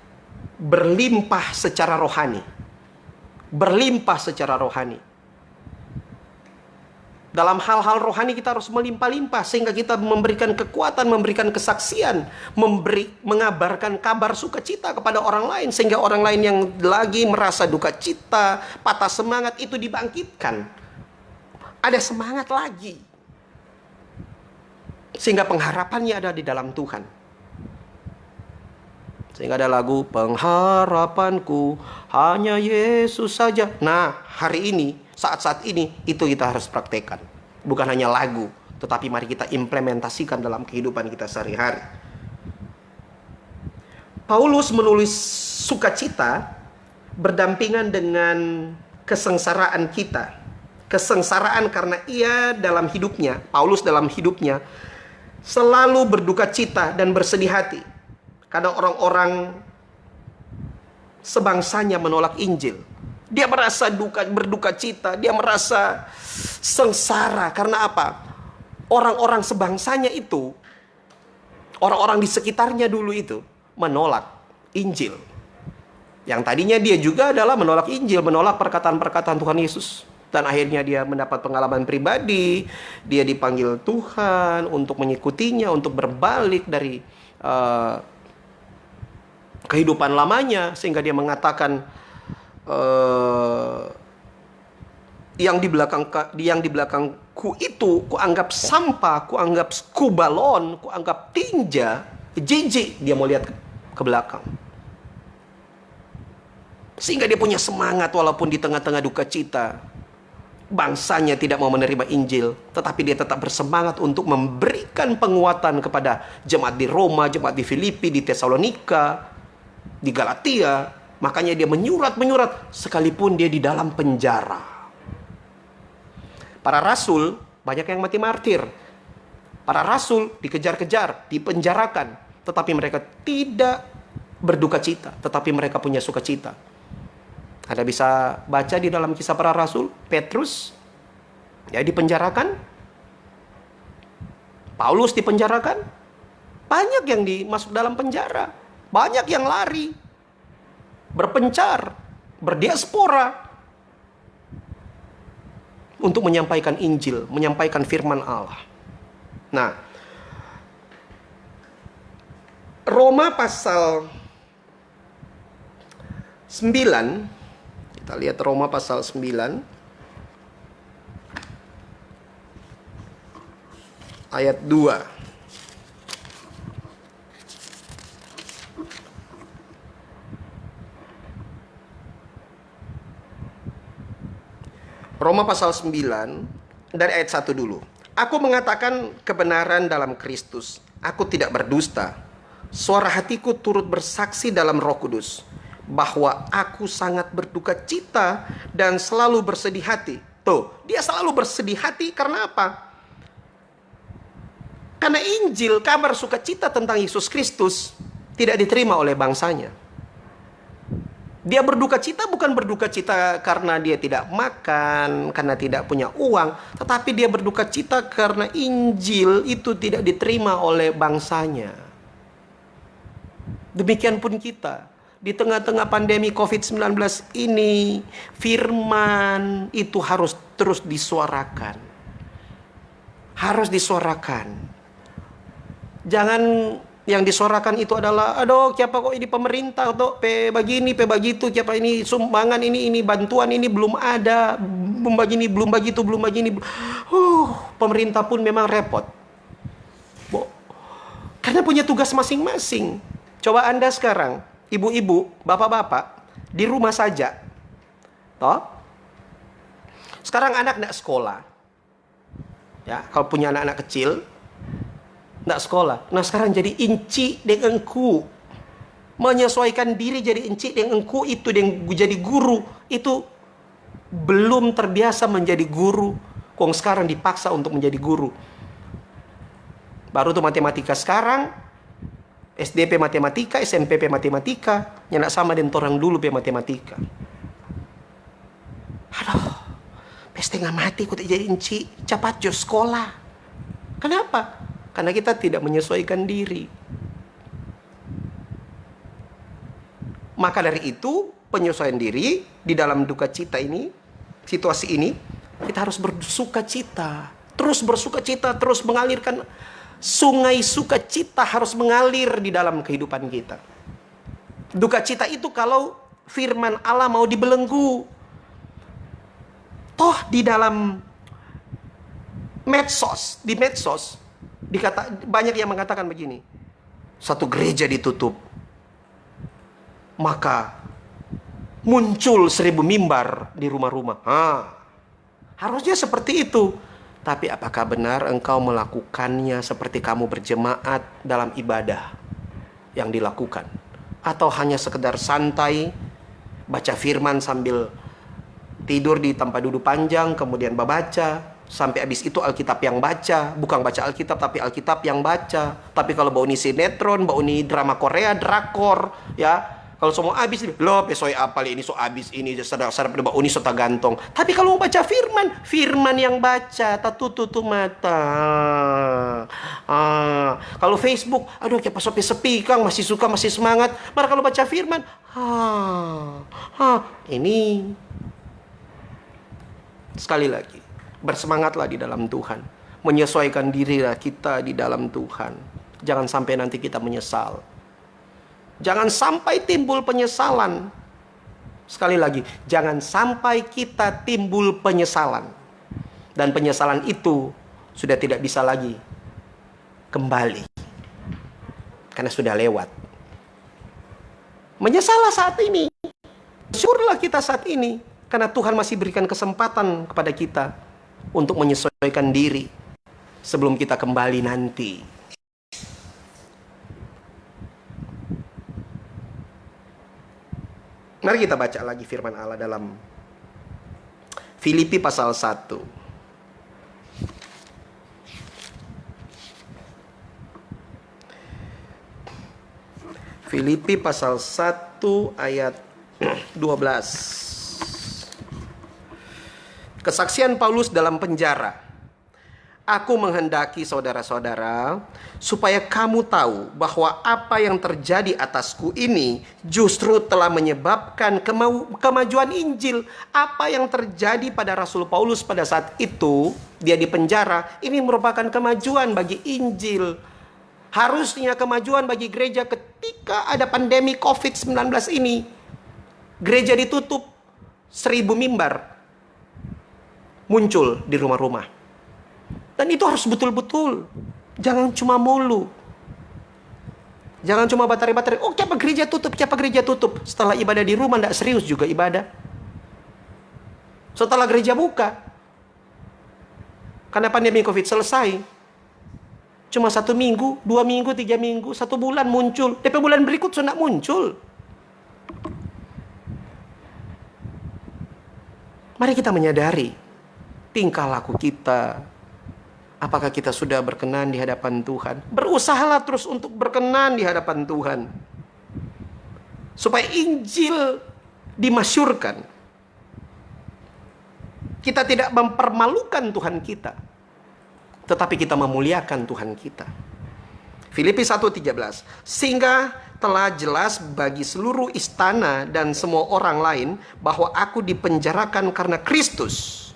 berlimpah secara rohani. Berlimpah secara rohani. Dalam hal-hal rohani kita harus melimpah-limpah sehingga kita memberikan kekuatan, memberikan kesaksian, mengabarkan kabar sukacita kepada orang lain sehingga orang lain yang lagi merasa duka cita, patah semangat itu dibangkitkan. Ada semangat lagi. Sehingga pengharapannya ada di dalam Tuhan. Sehingga ada lagu pengharapanku hanya Yesus saja. Nah, hari ini, saat-saat ini, itu kita harus praktekkan. Bukan hanya lagu, tetapi mari kita implementasikan dalam kehidupan kita sehari-hari. Paulus menulis sukacita berdampingan dengan kesengsaraan kita. Kesengsaraan karena ia dalam hidupnya, Paulus dalam hidupnya, selalu berduka cita dan bersedih hati. Karena orang-orang sebangsanya menolak Injil. Dia merasa berduka cita, dia merasa sengsara. Karena apa? Orang-orang sebangsanya itu, orang-orang di sekitarnya dulu itu, menolak Injil. Yang tadinya dia juga adalah menolak Injil, menolak perkataan-perkataan Tuhan Yesus. Dan akhirnya dia mendapat pengalaman pribadi, dia dipanggil Tuhan untuk mengikutinya, untuk berbalik dari kehidupan lamanya. Sehingga dia mengatakan, yang di belakangku itu kuanggap sampah, kuanggap skubalon, kuanggap tinja, jijik. Dia mau lihat ke belakang. Sehingga dia punya semangat walaupun di tengah-tengah duka cita. Bangsanya tidak mau menerima Injil, tetapi dia tetap bersemangat untuk memberikan penguatan kepada jemaat di Roma, jemaat di Filipi, di Tesalonika, di Galatia. Makanya dia menyurat sekalipun dia di dalam penjara. Para rasul banyak yang mati martir. Para rasul dikejar-kejar, dipenjarakan, tetapi mereka tidak berduka cita, tetapi mereka punya sukacita. Anda bisa baca di dalam Kisah Para Rasul, Petrus ya dipenjarakan, Paulus dipenjarakan, banyak yang masuk dalam penjara, banyak yang lari, berpencar, berdiaspora untuk menyampaikan Injil, menyampaikan firman Allah. Nah, Roma pasal Kita lihat Roma pasal 9 ayat 2. Roma pasal 9 dari ayat 1 dulu. Aku mengatakan kebenaran dalam Kristus. Aku tidak berdusta. Suara hatiku turut bersaksi dalam Roh Kudus bahwa aku sangat berduka cita dan selalu bersedih hati. Tuh, dia selalu bersedih hati karena apa? Karena Injil, kabar sukacita tentang Yesus Kristus tidak diterima oleh bangsanya. Dia berduka cita bukan berduka cita karena dia tidak makan, karena tidak punya uang, tetapi dia berduka cita karena Injil itu tidak diterima oleh bangsanya. Demikian pun kita. Di tengah-tengah pandemi COVID-19 ini, firman itu harus terus disuarakan. Harus disuarakan. Jangan yang disuarakan itu adalah, aduh, siapa kok ini pemerintah, atau pe begini, pe begitu, siapa ini sumbangan ini bantuan ini belum ada, belum begini, belum begitu, belum begini. Pemerintah pun memang repot. Karena punya tugas masing-masing. Coba Anda sekarang, ibu-ibu, bapak-bapak, di rumah saja. Toh? Sekarang anak tidak sekolah. Ya, kalau punya anak-anak kecil, tidak sekolah. Nah sekarang jadi inci dengan engku. Menyesuaikan diri jadi inci dengan engku itu dengan jadi guru. Itu belum terbiasa menjadi guru. Kong sekarang dipaksa untuk menjadi guru. Baru tuh matematika sekarang. SDP matematika, SMP matematika. Yang sama dengan orang dulu matematika. Aduh. Setengah mati kok jadi inci. Cepat jo sekolah. Kenapa? Karena kita tidak menyesuaikan diri. Maka dari itu, penyesuaian diri di dalam duka cita ini, situasi ini, kita harus bersuka cita. Terus bersuka cita, terus mengalirkan sungai sukacita harus mengalir di dalam kehidupan kita. Duka cita itu kalau firman Allah mau dibelenggu. Toh di dalam medsos, banyak yang mengatakan begini. Satu gereja ditutup, maka muncul 1000 mimbar di rumah-rumah. Harusnya seperti itu. Tapi apakah benar engkau melakukannya seperti kamu berjemaat dalam ibadah yang dilakukan? Atau hanya sekedar santai, baca firman sambil tidur di tempat duduk panjang, kemudian baca, sampai habis itu Alkitab yang baca. Bukan baca Alkitab, tapi Alkitab yang baca. Tapi kalau bau ini sinetron, bau ini drama Korea, drakor, ya. Kalau semua habis, loh pesoi apal ini so habis ini sadap bau ini so gantong. Tapi kalau mau baca firman yang baca, tak tutup mata. Kalau Facebook, aduh kayak pas sepi Kang, masih suka, masih semangat. Maka kalau baca firman, ini sekali lagi, bersemangatlah di dalam Tuhan. Menyesuaikan dirilah kita di dalam Tuhan. Jangan sampai nanti kita menyesal. Jangan sampai timbul penyesalan. Sekali lagi, jangan sampai kita timbul penyesalan. Dan penyesalan itu sudah tidak bisa lagi kembali. Karena sudah lewat. Menyesallah saat ini. Syukurlah kita saat ini. Karena Tuhan masih berikan kesempatan kepada kita untuk menyesuaikan diri sebelum kita kembali nanti. Mari kita baca lagi firman Allah dalam Filipi pasal 1. Filipi pasal 1 ayat 12. Kesaksian Paulus dalam penjara. Aku menghendaki saudara-saudara supaya kamu tahu bahwa apa yang terjadi atasku ini justru telah menyebabkan kemajuan Injil. Apa yang terjadi pada Rasul Paulus pada saat itu, dia di penjara, ini merupakan kemajuan bagi Injil. Harusnya kemajuan bagi gereja ketika ada pandemi COVID-19 ini. Gereja ditutup, 1000 mimbar muncul di rumah-rumah. Dan itu harus betul-betul. Jangan cuma mulu. Jangan cuma batari-batari. Oh, siapa gereja tutup, siapa gereja tutup. Setelah ibadah di rumah, tidak serius juga ibadah. Setelah gereja buka, karena pandemi COVID selesai, cuma 1 minggu, 2 minggu, 3 minggu, 1 bulan muncul. DP bulan berikut sudah muncul. Mari kita menyadari tingkah laku kita. Apakah kita sudah berkenan di hadapan Tuhan? Berusahalah terus untuk berkenan di hadapan Tuhan. Supaya Injil dimasyurkan. Kita tidak mempermalukan Tuhan kita, tetapi kita memuliakan Tuhan kita. Filipi 1:13. Sehingga telah jelas bagi seluruh istana dan semua orang lain bahwa aku dipenjarakan karena Kristus.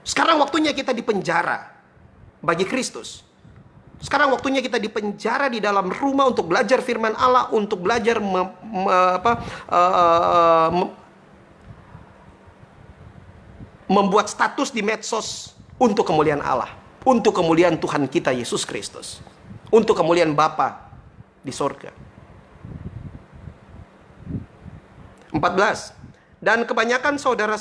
Sekarang waktunya kita dipenjara bagi Kristus. Sekarang waktunya kita dipenjara di dalam rumah untuk belajar firman Allah, untuk belajar membuat status di medsos untuk kemuliaan Allah, untuk kemuliaan Tuhan kita Yesus Kristus, untuk kemuliaan Bapa di sorga. 14. Dan kebanyakan saudara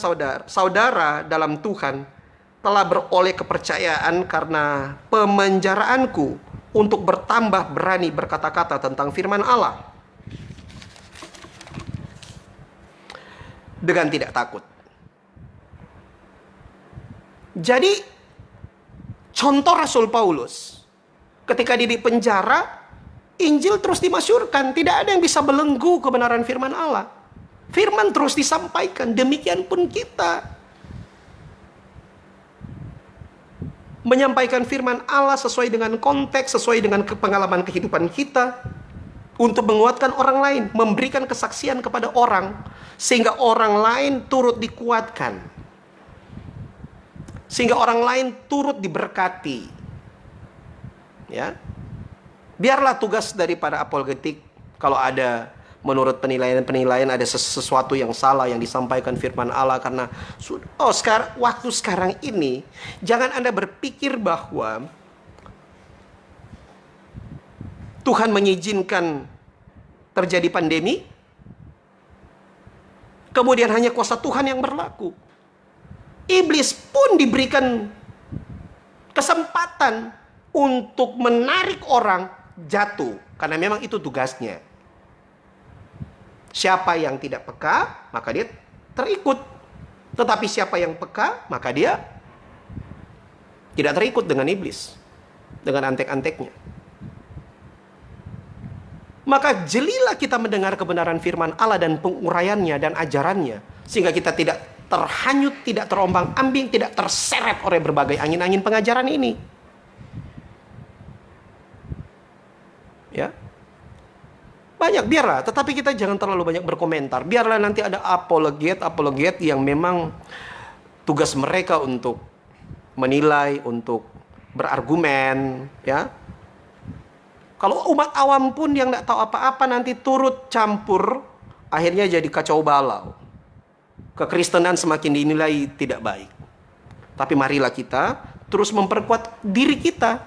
dalam Tuhan telah beroleh kepercayaan karena pemenjaraanku untuk bertambah berani berkata-kata tentang firman Allah dengan tidak takut. Jadi contoh Rasul Paulus ketika dia di penjara, Injil terus dimasyurkan, tidak ada yang bisa belenggu kebenaran firman Allah. Firman terus disampaikan, demikian pun kita. Menyampaikan firman Allah sesuai dengan konteks, sesuai dengan pengalaman kehidupan kita, untuk menguatkan orang lain, memberikan kesaksian kepada orang, sehingga orang lain turut dikuatkan, sehingga orang lain turut diberkati. Ya, biarlah tugas daripada apologetik, kalau ada menurut penilaian ada sesuatu yang salah yang disampaikan firman Allah, karena waktu sekarang ini jangan Anda berpikir bahwa Tuhan mengizinkan terjadi pandemi kemudian hanya kuasa Tuhan yang berlaku. Iblis pun diberikan kesempatan untuk menarik orang jatuh, karena memang itu tugasnya. Siapa yang tidak peka, maka dia terikut. Tetapi siapa yang peka, maka dia tidak terikut dengan iblis, dengan antek-anteknya. Maka jelilah kita mendengar kebenaran firman Allah dan penguraiannya dan ajarannya, sehingga kita tidak terhanyut, tidak terombang-ambing, tidak terseret oleh berbagai angin-angin pengajaran ini. Ya. Banyak, biarlah. Tetapi kita jangan terlalu banyak berkomentar. Biarlah nanti ada apologet yang memang tugas mereka untuk menilai, untuk berargumen. Ya. Kalau umat awam pun yang tidak tahu apa-apa nanti turut campur, akhirnya jadi kacau balau. Kekristenan semakin dinilai tidak baik. Tapi marilah kita terus memperkuat diri kita.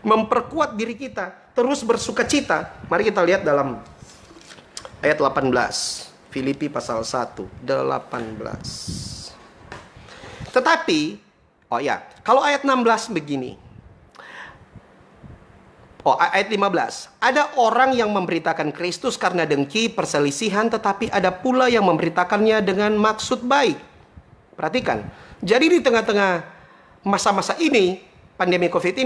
Memperkuat diri kita. Terus bersukacita. Mari kita lihat dalam ayat 18. Filipi pasal 1, 18. Tetapi, kalau ayat 16 begini. Ayat 15. Ada orang yang memberitakan Kristus karena dengki, perselisihan, tetapi ada pula yang memberitakannya dengan maksud baik. Perhatikan. Jadi di tengah-tengah masa-masa ini, pandemi COVID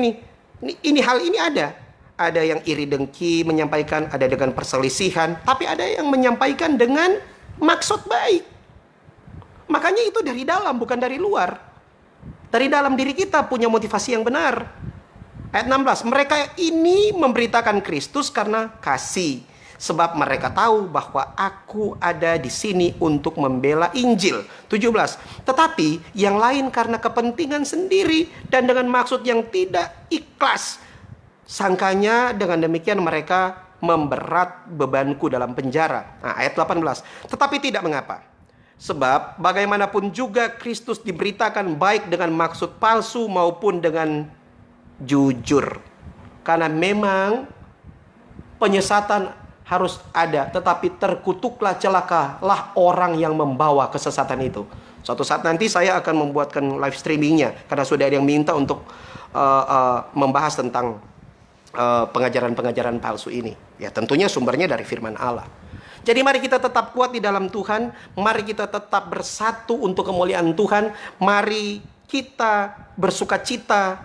ini hal ini ada. Ada yang iri dengki menyampaikan, ada dengan perselisihan, tapi ada yang menyampaikan dengan maksud baik. Makanya itu dari dalam, bukan dari luar. Dari dalam diri kita punya motivasi yang benar. Ayat 16, mereka ini memberitakan Kristus karena kasih, sebab mereka tahu bahwa aku ada di sini untuk membela Injil. 17, tetapi yang lain karena kepentingan sendiri dan dengan maksud yang tidak ikhlas. Sangkanya dengan demikian mereka memberat bebanku dalam penjara. Nah, ayat 18. Tetapi tidak mengapa. Sebab bagaimanapun juga Kristus diberitakan baik dengan maksud palsu maupun dengan jujur. Karena memang penyesatan harus ada, tetapi terkutuklah, celakalah orang yang membawa kesesatan itu. Suatu saat nanti saya akan membuatkan live streamingnya, karena sudah ada yang minta untuk membahas tentang pengajaran-pengajaran palsu ini. Ya, tentunya sumbernya dari firman Allah. Jadi mari kita tetap kuat di dalam Tuhan. Mari kita tetap bersatu untuk kemuliaan Tuhan. Mari kita bersuka cita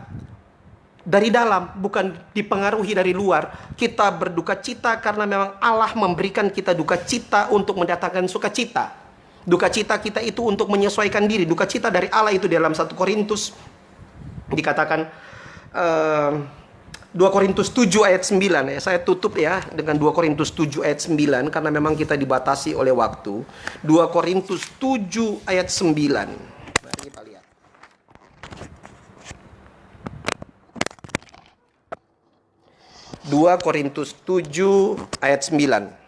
dari dalam, bukan dipengaruhi dari luar. Kita berduka cita karena memang Allah memberikan kita duka cita untuk mendatangkan sukacita. Duka cita kita itu untuk menyesuaikan diri. Duka cita dari Allah itu dalam 1 Korintus dikatakan 2 Korintus 7 ayat 9 ya. Saya tutup ya dengan 2 Korintus 7 ayat 9 karena memang kita dibatasi oleh waktu. 2 Korintus 7 ayat 9. Mari kita lihat. Dua Korintus 7 ayat 9.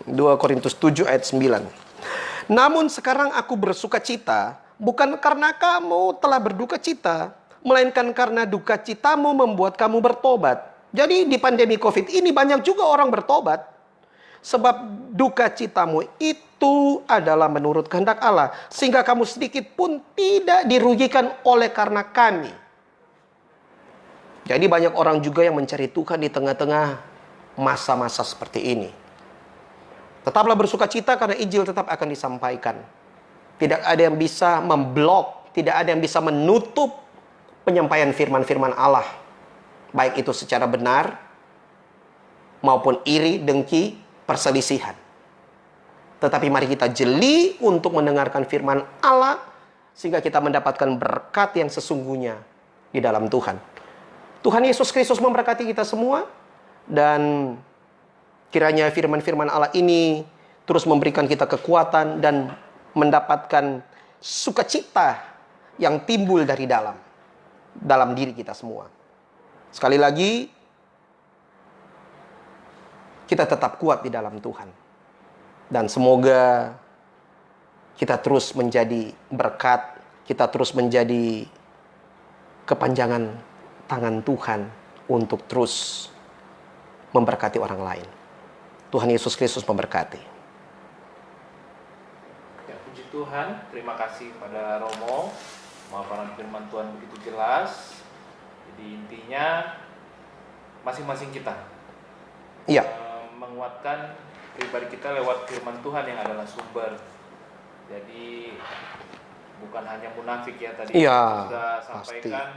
2 Korintus 7 ayat 9. Namun sekarang aku bersuka cita, bukan karena kamu telah berduka cita, melainkan karena duka citamu membuat kamu bertobat. Jadi di pandemi COVID ini banyak juga orang bertobat. Sebab duka citamu itu adalah menurut kehendak Allah, sehingga kamu sedikit pun tidak dirugikan oleh karena kami. Jadi banyak orang juga yang mencari Tuhan di tengah-tengah masa-masa seperti ini. Tetaplah bersuka cita karena Injil tetap akan disampaikan. Tidak ada yang bisa memblok, tidak ada yang bisa menutup penyampaian firman-firman Allah. Baik itu secara benar, maupun iri, dengki, perselisihan. Tetapi mari kita jeli untuk mendengarkan firman Allah, sehingga kita mendapatkan berkat yang sesungguhnya di dalam Tuhan. Tuhan Yesus Kristus memberkati kita semua, dan kiranya firman-firman Allah ini terus memberikan kita kekuatan dan mendapatkan sukacita yang timbul dari dalam diri kita semua. Sekali lagi, kita tetap kuat di dalam Tuhan. Dan semoga kita terus menjadi berkat, kita terus menjadi kepanjangan tangan Tuhan untuk terus memberkati orang lain. Tuhan Yesus Kristus memberkati. Ya, puji Tuhan, terima kasih pada Romo. Pemaparan firman Tuhan begitu jelas. Jadi intinya masing-masing kita menguatkan pribadi kita lewat firman Tuhan yang adalah sumber. Jadi bukan hanya munafik ya, tadi kita sudah sampaikan.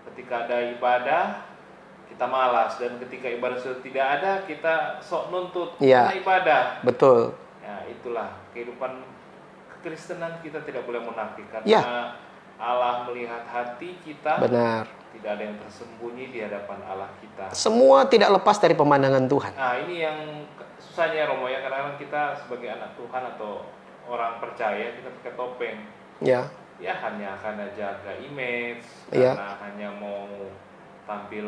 Ketika ada ibadah kita malas, dan ketika ibadah sudah tidak ada kita sok nuntut karena ibadah. Betul. Ya, itulah kehidupan kekristenan, kita tidak boleh munafik karena Allah melihat hati kita. Benar. Tidak ada yang tersembunyi di hadapan Allah kita. Semua tidak lepas dari pemandangan Tuhan. Nah, ini yang susahnya Romo ya, kadang-kadang kita sebagai anak Tuhan atau orang percaya kita pakai topeng. Ya, hanya karena jaga image, karena hanya mau tampil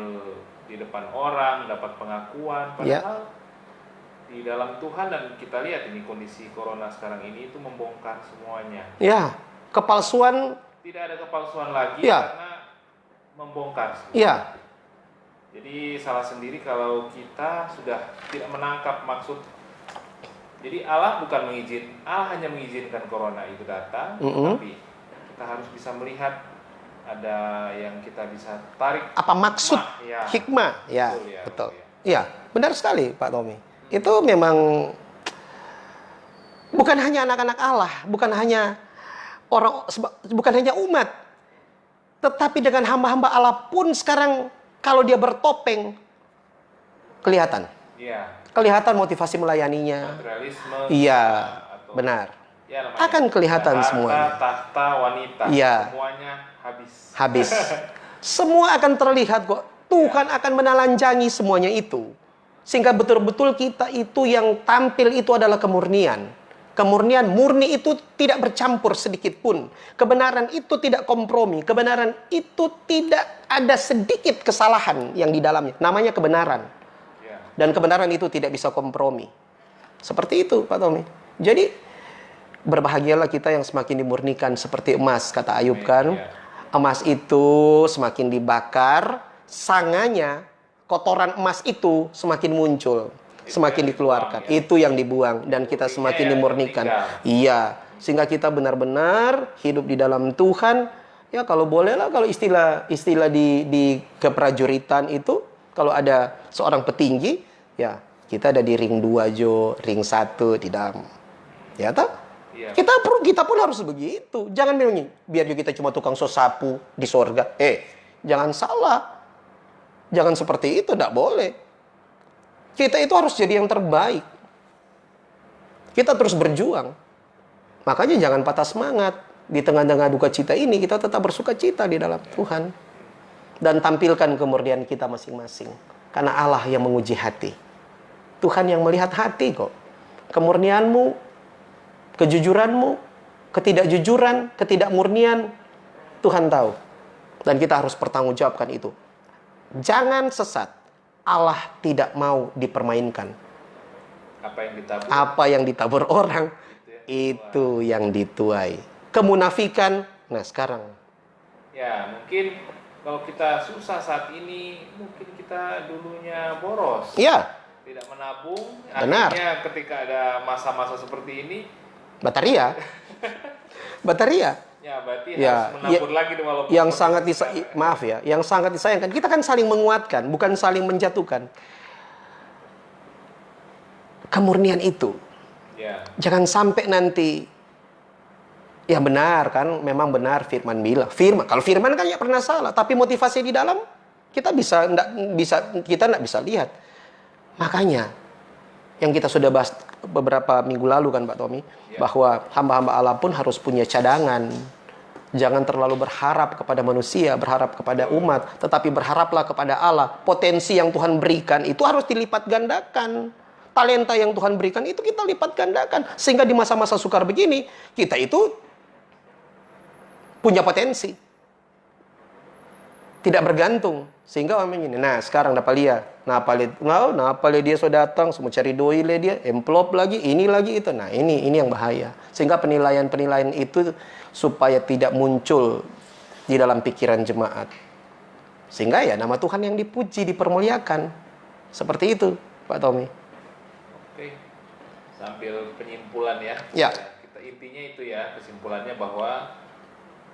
di depan orang, dapat pengakuan. Padahal di dalam Tuhan, dan kita lihat ini kondisi corona sekarang ini itu membongkar semuanya. Ya, kepalsuan. Tidak ada kepalsuan lagi karena membongkar semua. Jadi salah sendiri kalau kita sudah tidak menangkap maksud. Jadi Allah hanya mengizinkan corona itu datang, tapi kita harus bisa melihat ada yang kita bisa tarik. Apa maksud? Hikmah. Betul. Iya, benar sekali Pak Tommy. Itu memang bukan hanya anak-anak Allah, bukan hanya umat, tetapi dengan hamba-hamba Allah pun sekarang kalau dia bertopeng kelihatan. Kelihatan motivasi melayaninya. Materialisme. Benar. Akan kelihatan semuanya. Tahta, wanita. Semuanya habis. Semua akan terlihat kok. Tuhan akan menelanjangi semuanya itu. Sehingga betul-betul kita itu yang tampil itu adalah kemurnian. Kemurnian, murni itu tidak bercampur sedikit pun. Kebenaran itu tidak kompromi. Kebenaran itu tidak ada sedikit kesalahan yang di dalamnya. Namanya kebenaran. Dan kebenaran itu tidak bisa kompromi. Seperti itu, Pak Tommy. Jadi, berbahagialah kita yang semakin dimurnikan seperti emas, kata Ayub kan. Emas itu semakin dibakar, sanganya, kotoran emas itu semakin muncul. Semakin dikeluarkan, itu yang dibuang, dan kita semakin dimurnikan. Iya, sehingga kita benar-benar hidup di dalam Tuhan. Ya, kalau boleh lah, kalau istilah di keprajuritan itu, kalau ada seorang petinggi, ya kita ada di ring 2 jo, ring 1 di dalam. Ya toh? Kita pun harus begitu. Jangan bilang biar kita cuma tukang sapu di sorga. Jangan salah. Jangan seperti itu, tidak boleh. Kita itu harus jadi yang terbaik. Kita terus berjuang. Makanya jangan patah semangat. Di tengah-tengah duka cita ini, kita tetap bersuka cita di dalam Tuhan. Dan tampilkan kemurnian kita masing-masing. Karena Allah yang menguji hati. Tuhan yang melihat hati kok. Kemurnianmu, kejujuranmu, ketidakjujuran, ketidakmurnian, Tuhan tahu. Dan kita harus bertanggungjawabkan itu. Jangan sesat. Allah tidak mau dipermainkan. Apa yang ditabur orang, itu yang dituai. Kemunafikan, nah sekarang. Ya, mungkin kalau kita susah saat ini, mungkin kita dulunya boros. Iya. Tidak menabung. Benar. Akhirnya ketika ada masa-masa seperti ini, bataria. ya berarti harus menabur lagi walaupun yang sangat yang sangat disayangkan, kita kan saling menguatkan, bukan saling menjatuhkan. Kemurnian itu jangan sampai nanti, ya benar kan, memang benar firman bilang, kalau firman kan ya pernah salah, tapi motivasi di dalam kita nggak bisa lihat. Makanya yang kita sudah bahas beberapa minggu lalu kan Pak Tommy, bahwa hamba-hamba Allah pun harus punya cadangan. Jangan terlalu berharap kepada manusia, berharap kepada umat, tetapi berharaplah kepada Allah. Potensi yang Tuhan berikan itu harus dilipat gandakan. Talenta yang Tuhan berikan itu kita lipat gandakan. Sehingga di masa-masa sukar begini, kita itu punya potensi. Tidak bergantung. Sehingga orang ini, nah sekarang dapat lihat. Nah dia sudah datang, semua cari doi le dia, amplop lagi, ini lagi itu. Nah ini yang bahaya. Sehingga penilaian-penilaian itu supaya tidak muncul di dalam pikiran jemaat. Sehingga ya nama Tuhan yang dipuji, dipermuliakan. Seperti itu, Pak Tommy. Oke, sambil penyimpulan ya. Ya. Kita intinya itu ya, kesimpulannya bahwa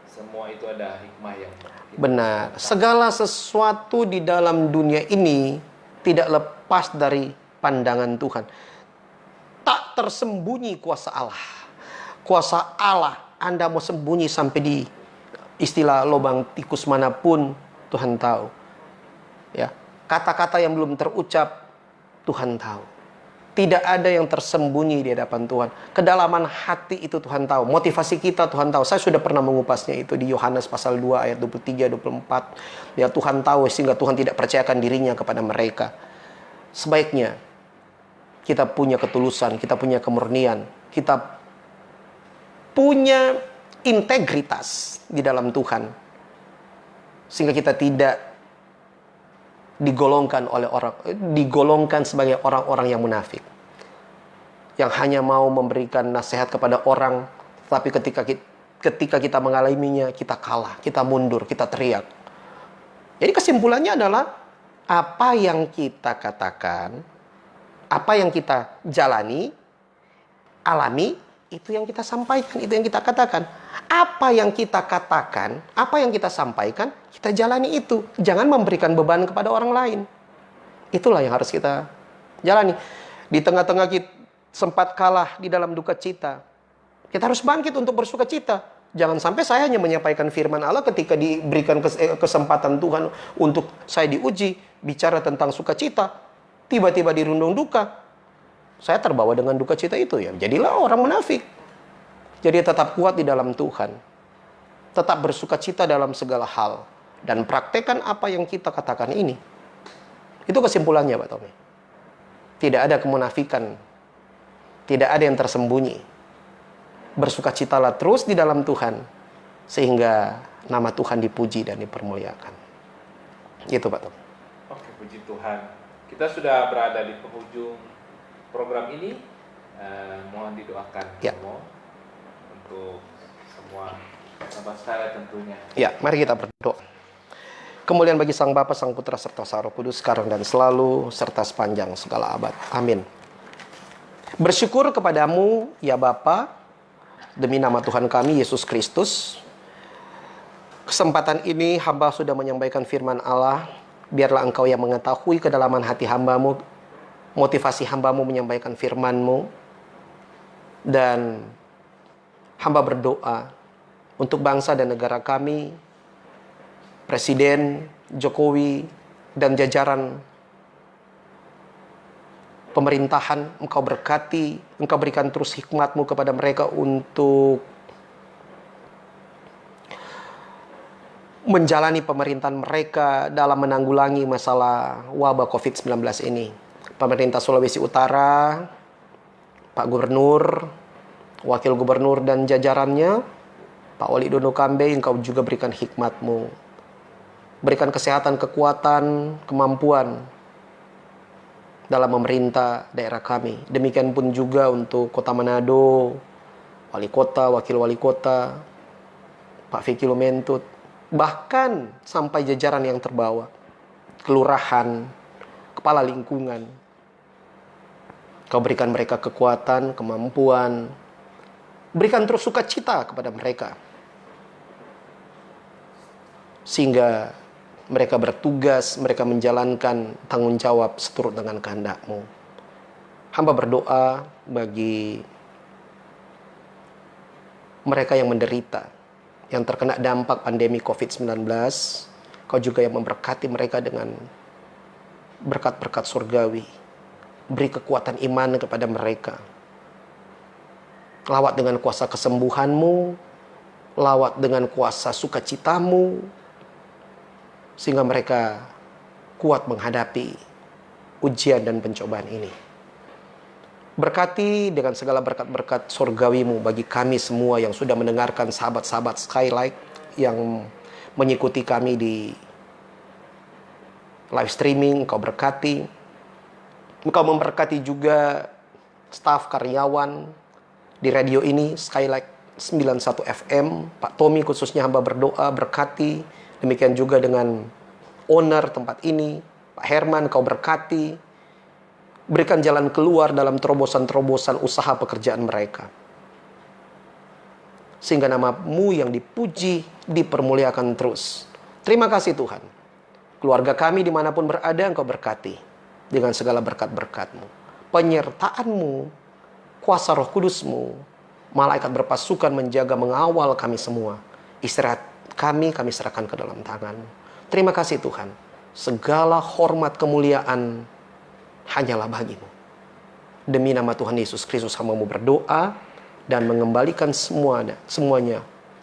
semua itu ada hikmah yang benar. Segala sesuatu di dalam dunia ini tidak lepas dari pandangan Tuhan. Tak tersembunyi kuasa Allah. Kuasa Allah, Anda mau sembunyi sampai di istilah lubang tikus manapun, Tuhan tahu. Ya, kata-kata yang belum terucap, Tuhan tahu. Tidak ada yang tersembunyi di hadapan Tuhan. Kedalaman hati itu Tuhan tahu. Motivasi kita Tuhan tahu. Saya sudah pernah mengupasnya itu di Yohanes pasal 2 ayat 23, 24. Ya Tuhan tahu sehingga Tuhan tidak percayakan dirinya kepada mereka. Sebaiknya kita punya ketulusan, kita punya kemurnian, kita punya integritas di dalam Tuhan. Sehingga kita tidak digolongkan sebagai orang-orang yang munafik, yang hanya mau memberikan nasihat kepada orang, tapi ketika kita mengalaminya, kita kalah, kita mundur, kita teriak. Jadi kesimpulannya adalah apa yang kita katakan, apa yang kita jalani, alami, itu yang kita sampaikan, itu yang kita katakan. Apa yang kita katakan, apa yang kita sampaikan, kita jalani itu. Jangan memberikan beban kepada orang lain. Itulah yang harus kita jalani. Di tengah-tengah kita sempat kalah di dalam duka cita, kita harus bangkit untuk bersuka cita. Jangan sampai saya hanya menyampaikan firman Allah ketika diberikan kesempatan Tuhan untuk saya diuji, bicara tentang sukacita, tiba-tiba dirundung duka. Saya terbawa dengan duka cita itu, ya jadilah orang munafik. Jadi tetap kuat di dalam Tuhan. Tetap bersuka cita dalam segala hal. Dan praktekkan apa yang kita katakan ini. Itu kesimpulannya, Pak Tommy. Tidak ada kemunafikan. Tidak ada yang tersembunyi. Bersukacitalah terus di dalam Tuhan, sehingga nama Tuhan dipuji dan dipermuliakan. Gitu Pak Tom. Oke, puji Tuhan. Kita sudah berada di penghujung program ini. Mohon didoakan Ya. Romo, untuk semua sahabat sekalian tentunya. Ya, mari kita berdoa. Kemuliaan bagi Sang Bapa, Sang Putra, serta Sang Roh Kudus, sekarang dan selalu, serta sepanjang segala abad. Amin. Bersyukur kepadamu, ya Bapa, demi nama Tuhan kami, Yesus Kristus. Kesempatan ini hamba sudah menyampaikan firman Allah. Biarlah Engkau yang mengetahui kedalaman hati hambamu, motivasi hambamu menyampaikan firman-Mu. Dan hamba berdoa untuk bangsa dan negara kami, Presiden Jokowi dan jajaran pemerintahan. Engkau berkati, Engkau berikan terus hikmat-Mu kepada mereka untuk menjalani pemerintahan mereka dalam menanggulangi masalah wabah COVID-19 ini. Pemerintah Sulawesi Utara, Pak Gubernur, Wakil Gubernur dan jajarannya, Pak Wali Dono Kambe, Engkau juga berikan hikmat-Mu. Berikan kesehatan, kekuatan, kemampuan dalam memerintah daerah kami. Demikian pun juga untuk Kota Manado, Wali Kota, Wakil Wali Kota, Pak Vicky Lumentut, bahkan sampai jajaran yang terbawa, kelurahan, kepala lingkungan. Kau berikan mereka kekuatan, kemampuan. Berikan terus sukacita kepada mereka, sehingga mereka bertugas, mereka menjalankan tanggung jawab seturut dengan kehendak-Mu. Hamba berdoa bagi mereka yang menderita, yang terkena dampak pandemi COVID-19. Kau juga yang memberkati mereka dengan berkat-berkat surgawi. Beri kekuatan iman kepada mereka. Lawat dengan kuasa kesembuhan-Mu, lawat dengan kuasa sukacita-Mu, sehingga mereka kuat menghadapi ujian dan pencobaan ini. Berkati dengan segala berkat-berkat surgawi-Mu bagi kami semua yang sudah mendengarkan, sahabat-sahabat Skylight yang mengikuti kami di live streaming. Engkau berkati. Engkau memberkati juga staf karyawan di radio ini, Skylight 91 FM. Pak Tommy khususnya hamba berdoa, berkati. Demikian juga dengan owner tempat ini, Pak Herman, Kau berkati. Berikan jalan keluar dalam terobosan-terobosan usaha pekerjaan mereka. Sehingga nama-Mu yang dipuji, dipermuliakan terus. Terima kasih Tuhan. Keluarga kami dimanapun berada, Engkau berkati. Dengan segala berkat-berkat-Mu, penyertaan-Mu, kuasa Roh Kudus-Mu, malaikat berpasukan menjaga, mengawal kami semua. Istirahat kami serahkan ke dalam tangan-Mu. Terima kasih Tuhan. Segala hormat kemuliaan hanyalah bagi-Mu. Demi nama Tuhan Yesus Kristus hamba-Mu berdoa dan mengembalikan semuanya.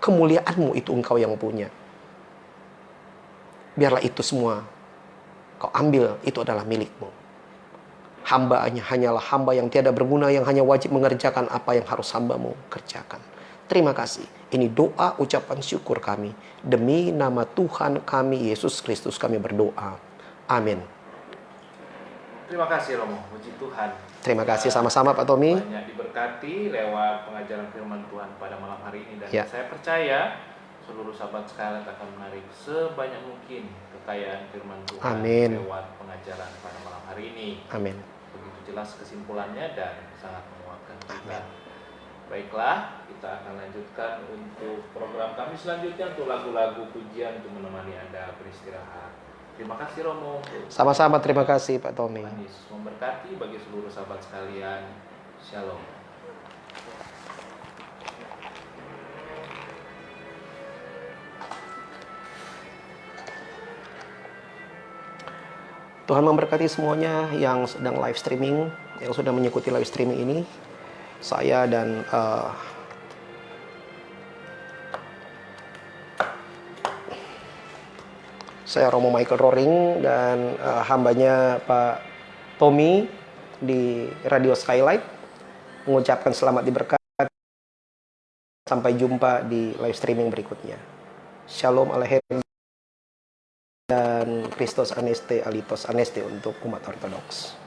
Kemuliaan-Mu itu Engkau yang punya. Biarlah itu semua Kau ambil, itu adalah milik-Mu. Hamba-Nya hanyalah hamba yang tiada berguna, yang hanya wajib mengerjakan apa yang harus hamba-Mu kerjakan. Terima kasih. Ini doa ucapan syukur kami. Demi nama Tuhan kami, Yesus Kristus kami berdoa. Amin. Terima kasih Romo, puji Tuhan. Terima kasih sama-sama Pak Tommy. Banyak diberkati lewat pengajaran firman Tuhan pada malam hari ini. Dan saya percaya seluruh sahabat sekalian akan menarik sebanyak mungkin kekayaan firman Tuhan. Amin. Lewat pengajaran pada malam hari ini. Amin. Begitu jelas kesimpulannya dan sangat menguatkan kita. Baiklah, kita akan lanjutkan untuk program kami selanjutnya untuk lagu-lagu pujian untuk menemani Anda beristirahat. Terima kasih Romo. Sama-sama, terima kasih Pak Tommy. Tuhan Yesus memberkati bagi seluruh sahabat sekalian. Shalom. Tuhan memberkati semuanya yang sedang live streaming, yang sudah mengikuti live streaming ini. Saya dan saya Romo Michael Roring dan hambanya Pak Tommy di Radio Skylight mengucapkan selamat diberkati. Sampai jumpa di live streaming berikutnya. Shalom Aleichem dan Christos Aneste Alitos Aneste untuk umat Ortodoks.